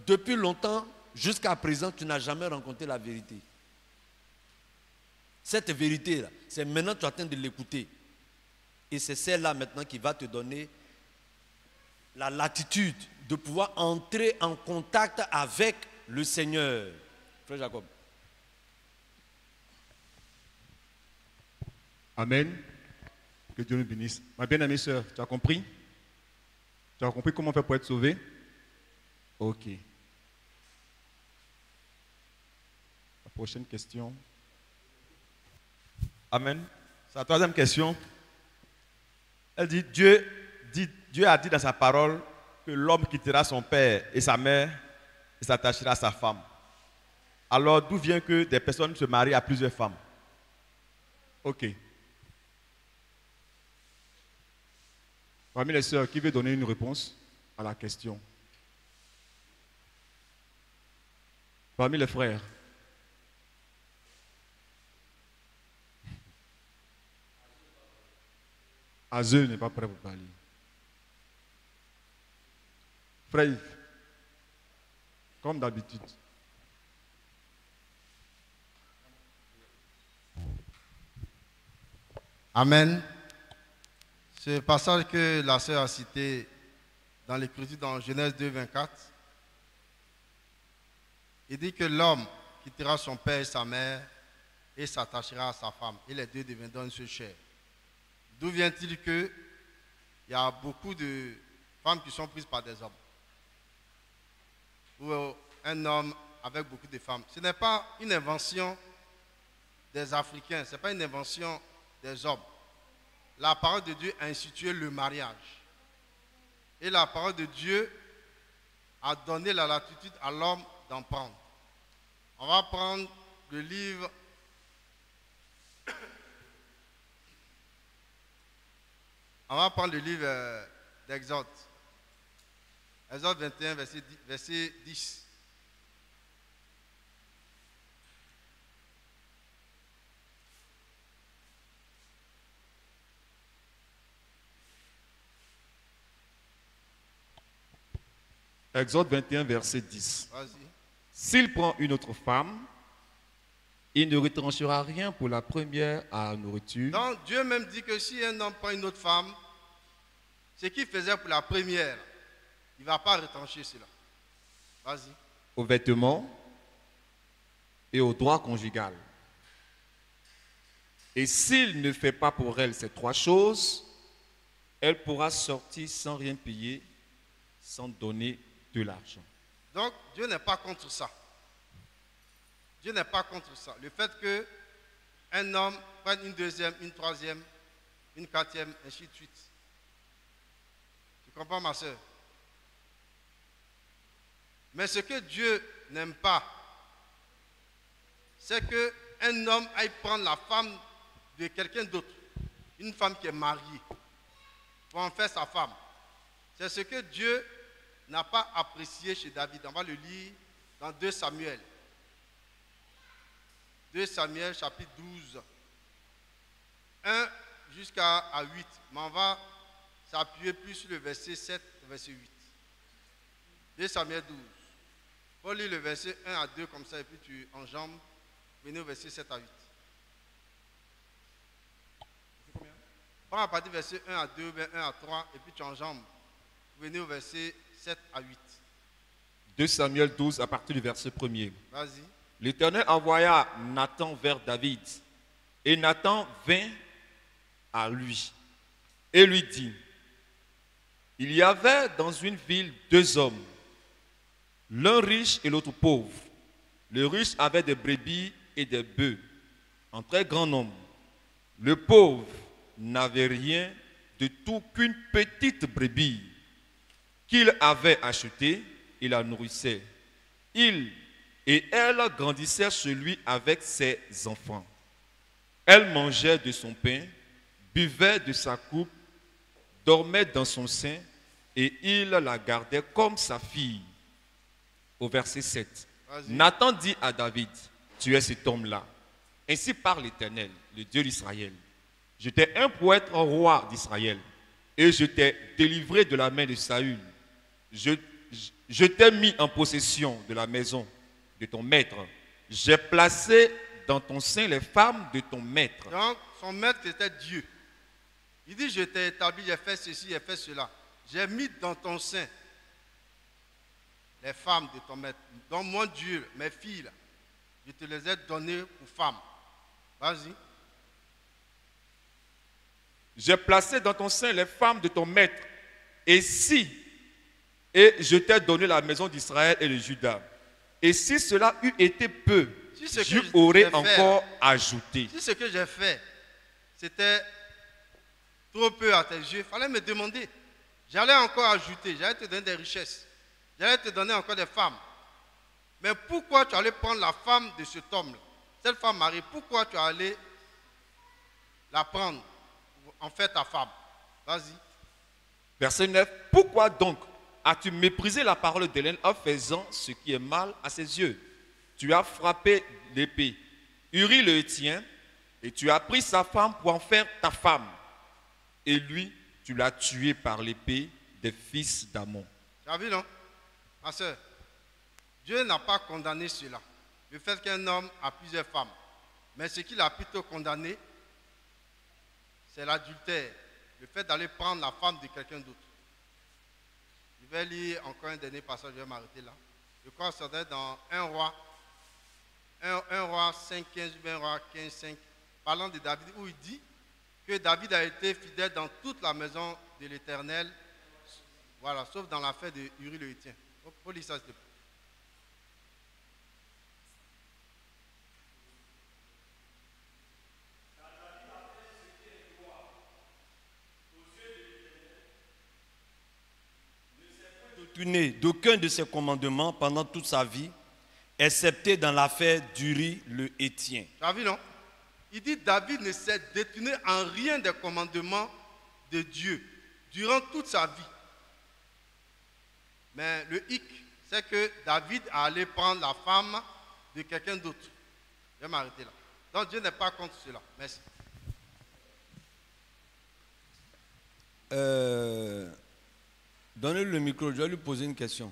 depuis longtemps, jusqu'à présent, tu n'as jamais rencontré la vérité. Cette vérité-là, c'est maintenant que tu es en train de l'écouter. Et c'est celle-là maintenant qui va te donner la latitude de pouvoir entrer en contact avec le Seigneur. Frère Jacob. Amen. Que Dieu nous bénisse. Ma bien-aimée sœur, tu as compris? Tu as compris comment faire pour être sauvé? Ok. La prochaine question. Amen. Sa troisième question. Elle dit, Dieu a dit dans sa parole que l'homme quittera son père et sa mère et s'attachera à sa femme. Alors d'où vient que des personnes se marient à plusieurs femmes? Ok. Parmi les sœurs, qui veut donner une réponse à la question? Parmi les frères? Azeu n'est pas prêt pour parler. Frère Yves, comme d'habitude. Amen. Ce passage que la sœur a cité dans l'Écriture, dans Genèse 2, 24, il dit que l'homme quittera son père et sa mère et s'attachera à sa femme, et les deux deviendront une seule chair. D'où vient-il qu'il y a beaucoup de femmes qui sont prises par des hommes? Ou un homme avec beaucoup de femmes. Ce n'est pas une invention des Africains, ce n'est pas une invention des hommes. La parole de Dieu a institué le mariage. Et la parole de Dieu a donné la latitude à l'homme d'en prendre. On va prendre le livre d'Exode. Exode 21, verset 10. Exode 21, verset 10. Vas-y. S'il prend une autre femme, il ne retranchera rien pour la première à la nourriture. Donc Dieu même dit que si un homme prend une autre femme, ce qu'il faisait pour la première, il ne va pas retrancher cela. Vas-y. Aux vêtements et au droit conjugal. Et s'il ne fait pas pour elle ces trois choses, elle pourra sortir sans rien payer, sans donner de l'argent. Donc, Dieu n'est pas contre ça. Dieu n'est pas contre ça. Le fait qu'un homme prenne une deuxième, une troisième, une quatrième, ainsi de suite. Tu comprends, ma soeur? Mais ce que Dieu n'aime pas, c'est qu'un homme aille prendre la femme de quelqu'un d'autre, une femme qui est mariée, pour en faire sa femme. C'est ce que Dieu n'a pas apprécié chez David. On va le lire dans 2 Samuel. 2 Samuel chapitre 12. 1 jusqu'à 8. Mais on va s'appuyer plus sur le verset 7 et verset 8. 2 Samuel 12. On lit le verset 1 à 2 comme ça et puis tu enjambes. Venez au verset 7 à 8. Prends à partir du verset 1 à 2, 1 à 3, et puis tu enjambes. Venez au verset 7 à 8. 2 Samuel 12 à partir du verset 1er. Vas-y. L'Éternel envoya Nathan vers David. Et Nathan vint à lui et lui dit, il y avait dans une ville 2 hommes, l'un riche et l'autre pauvre. Le riche avait des brebis et des bœufs en très grand nombre. Le pauvre n'avait rien de tout qu'une petite brebis qu'il avait achetée et la nourrissait. Il et elle grandissaient chez lui avec ses enfants. Elle mangeait de son pain, buvait de sa coupe, dormait dans son sein, et il la gardait comme sa fille. Au verset 7. Nathan dit à David, tu es cet homme-là. Ainsi parle l'Éternel, le Dieu d'Israël. Je t'ai un pour être roi d'Israël, et je t'ai délivré de la main de Saül. Je t'ai mis en possession de la maison de ton maître. J'ai placé dans ton sein les femmes de ton maître. Donc, son maître était Dieu. Il dit, je t'ai établi, j'ai fait ceci, j'ai fait cela. J'ai mis dans ton sein les femmes de ton maître. Donc, mon Dieu, mes filles, là, je te les ai données pour femmes. Vas-y. J'ai placé dans ton sein les femmes de ton maître. Et je t'ai donné la maison d'Israël et de Juda. Et si cela eût été peu, je aurais encore ajouté. Si ce que j'ai fait, c'était trop peu à tes yeux, il fallait me demander. J'allais encore ajouter, j'allais te donner des richesses. J'allais te donner encore des femmes. Mais pourquoi tu allais prendre la femme de cet homme-là, cette femme mariée, pourquoi tu allais la prendre, en fait ta femme? Vas-y. Verset 9. Pourquoi donc as-tu méprisé la parole d'Hélène en faisant ce qui est mal à ses yeux? Tu as frappé l'épée Uri le Hétien, et tu as pris sa femme pour en faire ta femme. Et lui, tu l'as tué par l'épée des fils d'Amon. Tu as vu, non? Ma soeur, Dieu n'a pas condamné cela, le fait qu'un homme a plusieurs femmes. Mais ce qu'il a plutôt condamné, c'est l'adultère, le fait d'aller prendre la femme de quelqu'un d'autre. Je vais lire encore un dernier passage, je vais m'arrêter là. Je crois que ça doit être dans 1 roi 5, 15, 1 roi 15, 5, parlant de David, où il dit que David a été fidèle dans toute la maison de l'Éternel, voilà, sauf dans l'affaire de Uri le Hétien. Il faut lire ça, s'il te plaît. D'aucun de ses commandements pendant toute sa vie, excepté dans l'affaire d'Uri le Hétien. Tu as vu, non? Il dit David ne s'est détourné en rien des commandements de Dieu durant toute sa vie. Mais le hic, c'est que David a allé prendre la femme de quelqu'un d'autre. Je vais m'arrêter là. Donc Dieu n'est pas contre cela. Merci. Donnez-lui le micro, je vais lui poser une question.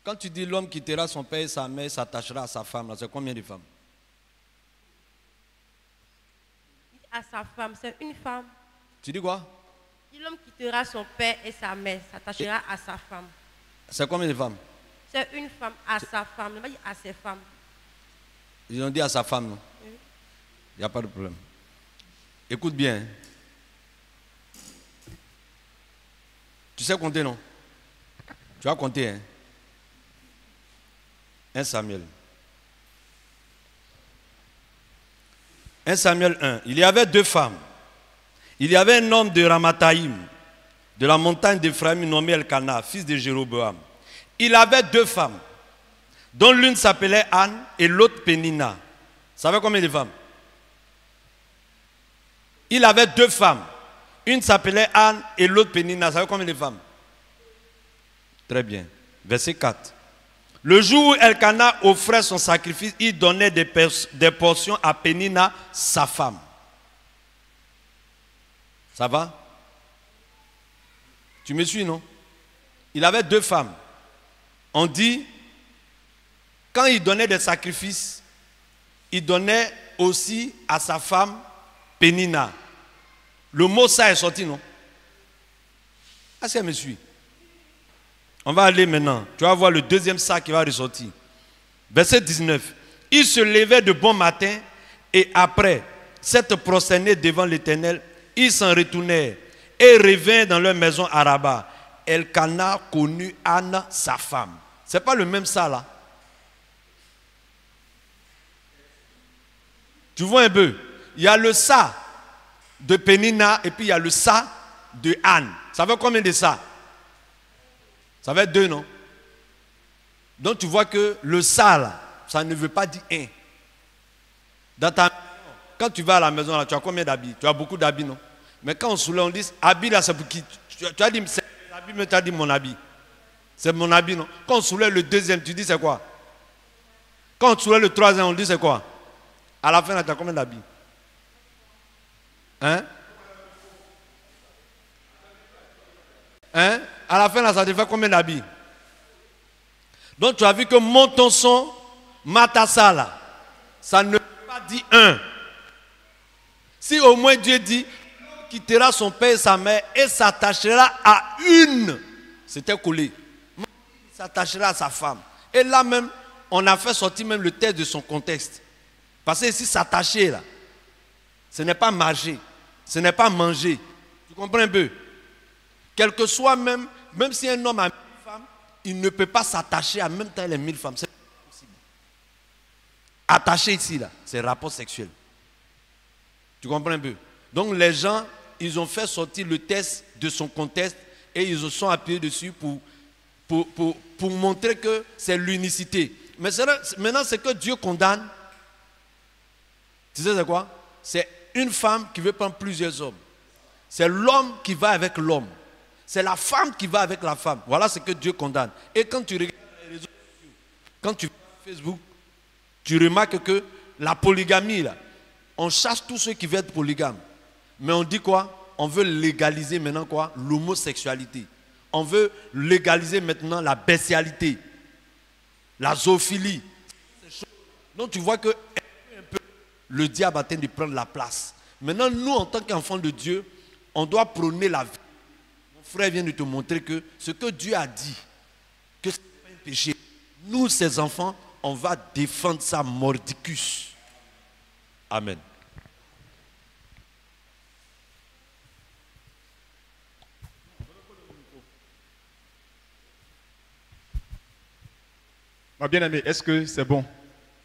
Quand tu dis l'homme quittera son père et sa mère, s'attachera à sa femme, c'est combien de femmes? À sa femme, c'est une femme. Tu dis quoi? L'homme quittera son père et sa mère, s'attachera à sa femme. C'est combien de femmes? C'est une femme à sa femme, ne pas dire à ses femmes. Ils ont dit à sa femme, non? Oui. Il n'y a pas de problème. Écoute bien. Tu sais compter, non? Tu as compté, hein? 1 Samuel. 1 Samuel 1. Il y avait 2 femmes. Il y avait un homme de Ramathaïm, de la montagne d'Ephraïm, nommé Elkana, fils de Jéroboam. Il avait 2 femmes, dont l'une s'appelait Anne et l'autre Pénina. Vous savez combien de femmes? Il avait 2 femmes. Une s'appelait Anne et l'autre Pénina. Vous savez combien de femmes? Très bien. Verset 4. Le jour où Elkana offrait son sacrifice, il donnait des portions à Pénina, sa femme. Ça va? Tu me suis, non? Il avait 2 femmes. On dit quand il donnait des sacrifices, il donnait aussi à sa femme Pénina. Le mot ça est sorti, non? Est-ce qu'elle me suit? On va aller maintenant. Tu vas voir le deuxième ça qui va ressortir. Verset 19. Il se levait de bon matin et après s'être prosterné devant l'Éternel, ils s'en retournèrent et revinrent dans leur maison à Rabat. Elkana connut Anne, sa femme. Ce n'est pas le même ça là. Tu vois un peu? Il y a le ça de Pénina et puis il y a le ça de Anne. Ça fait combien de ça? Ça fait 2, non? Donc tu vois que le ça là, ça ne veut pas dire un. Quand tu vas à la maison là, tu as combien d'habits? Tu as beaucoup d'habits, non? Mais quand on soulève, on dit habit là, c'est pour qui? Tu as dit c'est l'habit, mais tu as dit mon habit. C'est mon habit, non? Quand on soulève le deuxième, tu dis c'est quoi? Quand on soulève le troisième, on dit c'est quoi? À la fin là, tu as combien d'habits? Hein? Hein? À la fin là, ça te fait combien d'habits? Donc tu as vu que mon ton son, matassa là, ça ne veut pas dire un. Si au moins Dieu dit, l'homme quittera son père et sa mère et s'attachera à une, c'était collé. Il s'attachera à sa femme. Et là même, on a fait sortir même le texte de son contexte. Parce que ici, s'attacher là, ce n'est pas marcher, ce n'est pas manger. Tu comprends un peu? Quel que soit même si un homme a 1000 femmes, il ne peut pas s'attacher à même temps les 1000 femmes. C'est impossible. Attaché ici là, c'est rapport sexuel. Tu comprends un peu? Donc les gens, ils ont fait sortir le texte de son contexte et ils se sont appuyés dessus pour montrer que c'est l'unicité. Mais maintenant, c'est que Dieu condamne. Tu sais c'est quoi? C'est une femme qui veut prendre plusieurs hommes. C'est l'homme qui va avec l'homme. C'est la femme qui va avec la femme. Voilà ce que Dieu condamne. Et quand tu regardes les réseaux sociaux, quand tu vas sur Facebook, tu remarques que la polygamie, là, on chasse tous ceux qui veulent être polygames. Mais on dit quoi? On veut légaliser maintenant quoi? L'homosexualité. On veut légaliser maintenant la bestialité, la zoophilie. Donc tu vois que un peu, le diable a tenté de prendre la place. Maintenant, nous, en tant qu'enfants de Dieu, on doit prôner la vie. Mon frère vient de te montrer que ce que Dieu a dit, que ce n'est pas un péché. Nous, ses enfants, on va défendre ça mordicus. Amen. Ma bien-aimée, est-ce que c'est bon?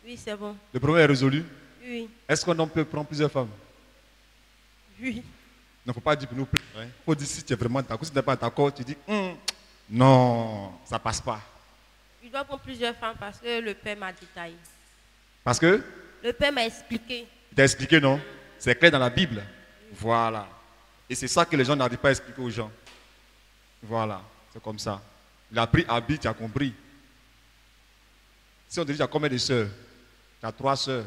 Oui, c'est bon. Le problème est résolu? Oui. Est-ce qu'un homme peut prendre plusieurs femmes? Oui. Il ne faut pas dire pour nous. Il faut dire si tu es vraiment d'accord. Si tu n'es pas d'accord, tu dis non, ça ne passe pas. Il doit prendre plusieurs femmes parce que le père m'a détaillé. Parce que? Le père m'a expliqué. Il t'a expliqué, non? C'est clair dans la Bible. Voilà. Et c'est ça que les gens n'arrivent pas à expliquer aux gens. Voilà, c'est comme ça. Il a pris habit, tu as compris. Si on te dit, tu as combien de sœurs? Tu as 3 sœurs.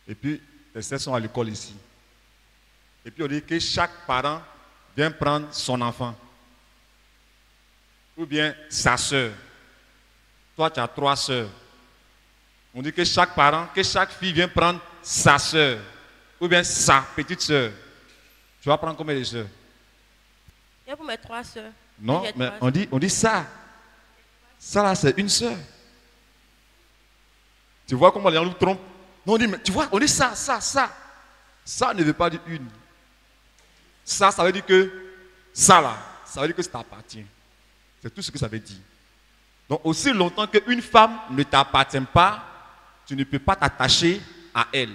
Et puis, les sœurs sont à l'école ici. Et puis, on dit que chaque parent vient prendre son enfant. Ou bien sa sœur. Toi, tu as 3 sœurs. On dit que chaque parent, que chaque fille vient prendre sa sœur. Ou bien sa petite sœur. Tu vas prendre combien de sœurs? Et pour mes 3 sœurs. Non, mais on dit ça. Ça là, c'est une sœur. Tu vois comment les gens nous trompent? Non, on dit, mais tu vois, on dit ça. Ça ne veut pas dire une. Ça veut dire que ça là, ça veut dire que ça t'appartient. C'est tout ce que ça veut dire. Donc aussi longtemps qu'une femme ne t'appartient pas, tu ne peux pas t'attacher à elle.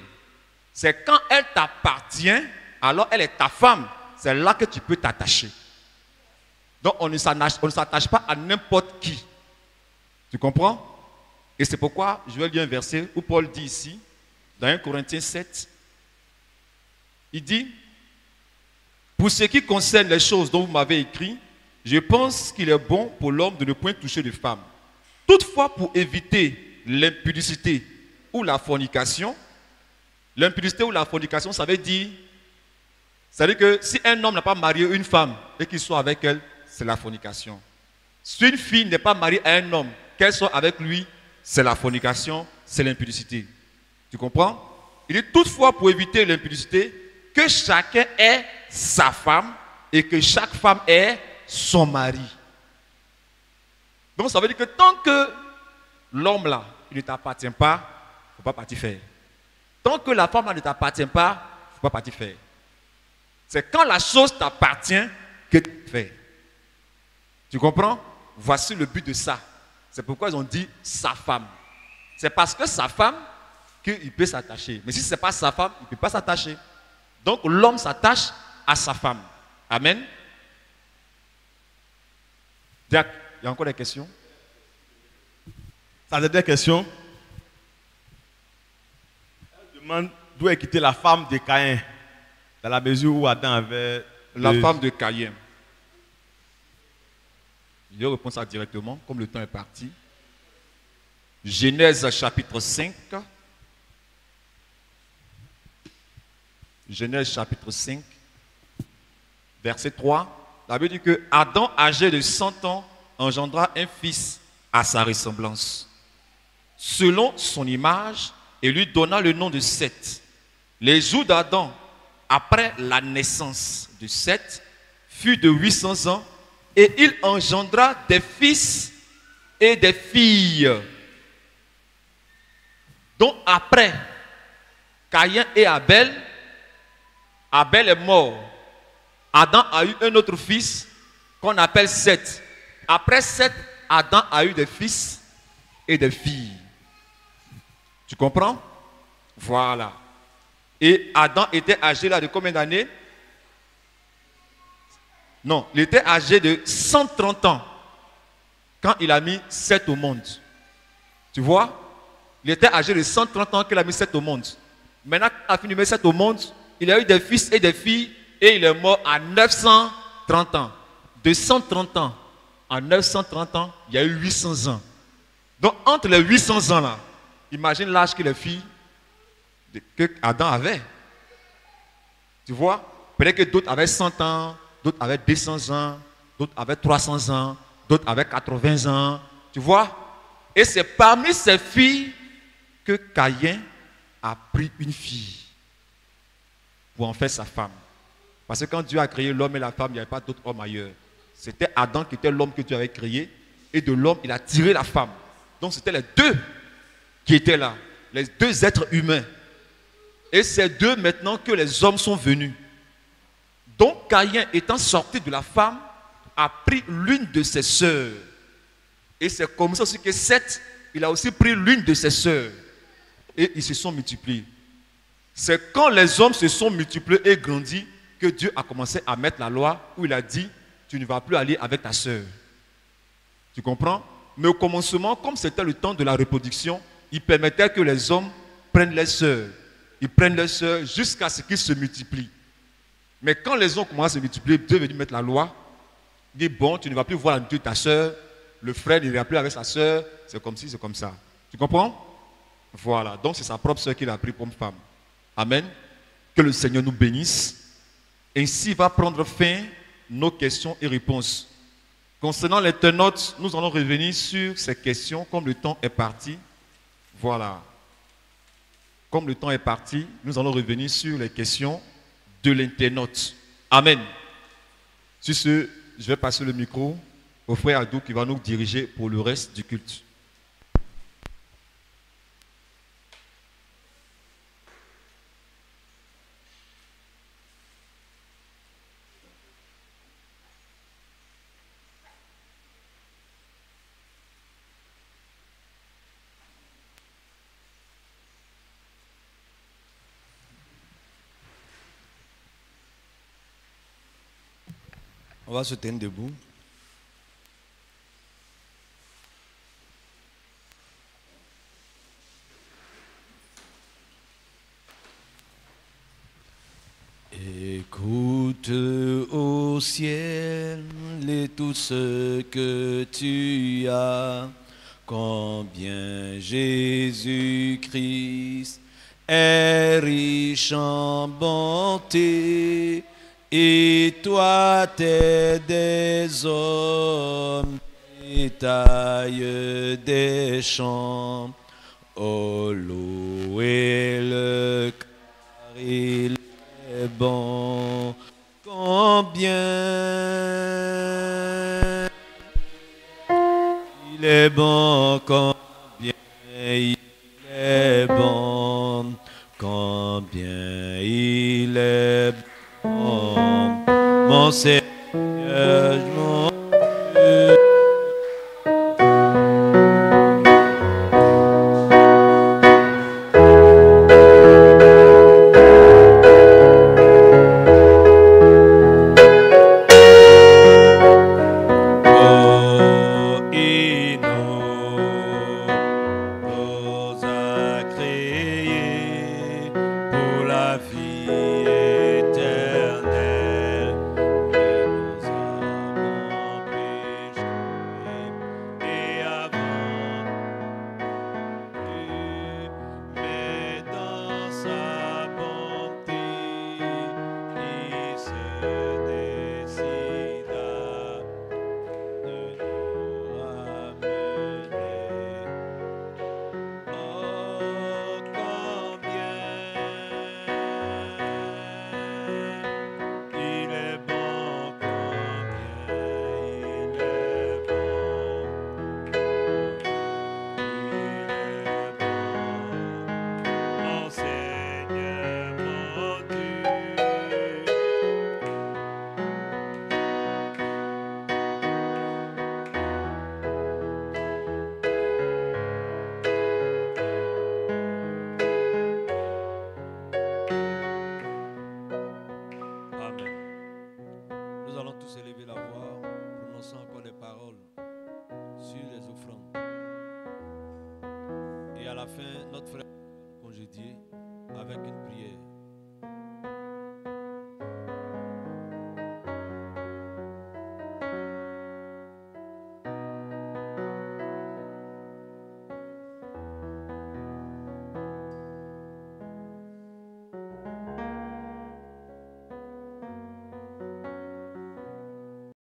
C'est quand elle t'appartient, alors elle est ta femme. C'est là que tu peux t'attacher. Donc on ne s'attache pas à n'importe qui. Tu comprends? Et c'est pourquoi je vais lire un verset où Paul dit ici, dans 1 Corinthiens 7, il dit, pour ce qui concerne les choses dont vous m'avez écrit, je pense qu'il est bon pour l'homme de ne point toucher de femme. Toutefois, pour éviter l'impudicité ou la fornication, l'impudicité ou la fornication, ça veut dire que si un homme n'a pas marié une femme et qu'il soit avec elle, c'est la fornication. Si une fille n'est pas mariée à un homme, qu'elle soit avec lui, c'est la fornication, c'est l'impudicité. Tu comprends? Il dit toutefois pour éviter l'impudicité, que chacun ait sa femme et que chaque femme ait son mari. Donc ça veut dire que tant que l'homme là, il ne t'appartient pas, il ne faut pas partir faire. Tant que la femme là ne t'appartient pas, il ne faut pas partir faire. C'est quand la chose t'appartient que tu fais. Tu comprends? Voici le but de ça. C'est pourquoi ils ont dit sa femme. C'est parce que sa femme qu'il peut s'attacher. Mais si ce n'est pas sa femme, il ne peut pas s'attacher. Donc l'homme s'attache à sa femme. Amen. Jack, il y a encore des questions? Sa dernière question. Elle demande d'où est quittée la femme de Caïn, dans la mesure où Adam avait... La femme de Caïn. Je vais répondre ça directement, comme le temps est parti. Genèse chapitre 5. Genèse chapitre 5, verset 3. La Bible dit que Adam, âgé de 100 ans, engendra un fils à sa ressemblance, selon son image, et lui donna le nom de Seth. Les jours d'Adam, après la naissance de Seth, furent de 800 ans, et il engendra des fils et des filles. Donc après Caïn et Abel, Abel est mort. Adam a eu un autre fils qu'on appelle Seth. Après Seth, Adam a eu des fils et des filles. Tu comprends? Voilà. Et Adam était âgé là de combien d'années? Non, il était âgé de 130 ans quand il a mis Seth au monde. Tu vois? Il était âgé de 130 ans qu'il a mis Seth au monde. Maintenant qu'il a fini de mettre Seth au monde, il a eu des fils et des filles et il est mort à 930 ans. De 130 ans à 930 ans, il y a eu 800 ans. Donc entre les 800 ans là, imagine l'âge que les filles que Adam avait. Tu vois? Peut-être que d'autres avaient 100 ans, d'autres avaient 200 ans, d'autres avaient 300 ans, d'autres avaient 80 ans. Tu vois? Et c'est parmi ces filles que Caïn a pris une fille pour en faire sa femme. Parce que quand Dieu a créé l'homme et la femme, il n'y avait pas d'autre homme ailleurs. C'était Adam qui était l'homme que Dieu avait créé. Et de l'homme, il a tiré la femme. Donc c'était les deux qui étaient là. Les deux êtres humains. Et c'est d'eux maintenant que les hommes sont venus. Donc Caïn, étant sorti de la femme, a pris l'une de ses sœurs. Et c'est comme ça aussi que Seth, il a aussi pris l'une de ses sœurs. Et ils se sont multipliés. C'est quand les hommes se sont multipliés et grandis que Dieu a commencé à mettre la loi où il a dit, tu ne vas plus aller avec ta sœur. Tu comprends? Mais au commencement, comme c'était le temps de la reproduction, il permettait que les hommes prennent les sœurs. Ils prennent les sœurs jusqu'à ce qu'ils se multiplient. Mais quand les hommes commencent à se multiplier, Dieu veut mettre la loi. Il dit, bon, tu ne vas plus voir la nudité de ta sœur. Le frère ne va plus avec sa sœur. C'est comme ci, c'est comme ça. Tu comprends? Voilà. Donc c'est sa propre sœur qu'il a pris comme femme. Amen. Que le Seigneur nous bénisse. Ainsi va prendre fin nos questions et réponses. Concernant l'internaute, nous allons revenir sur ces questions comme le temps est parti. Voilà. Comme le temps est parti, nous allons revenir sur les questions de l'internaute. Amen. Sur ce, je vais passer le micro au frère Adou qui va nous diriger pour le reste du culte. On va se tenir debout. Écoute au ciel et tout ce que tu as, combien Jésus-Christ est riche en bonté. Et toi, t'es des hommes taille des champs. Oh, louez-le, car il est bon. Combien il est bon, combien il est bon, combien il est bon, mon Seigneur, mon Dieu. Nous allons tous élever la voix, prononçant encore des paroles sur les offrandes. Et à la fin, notre frère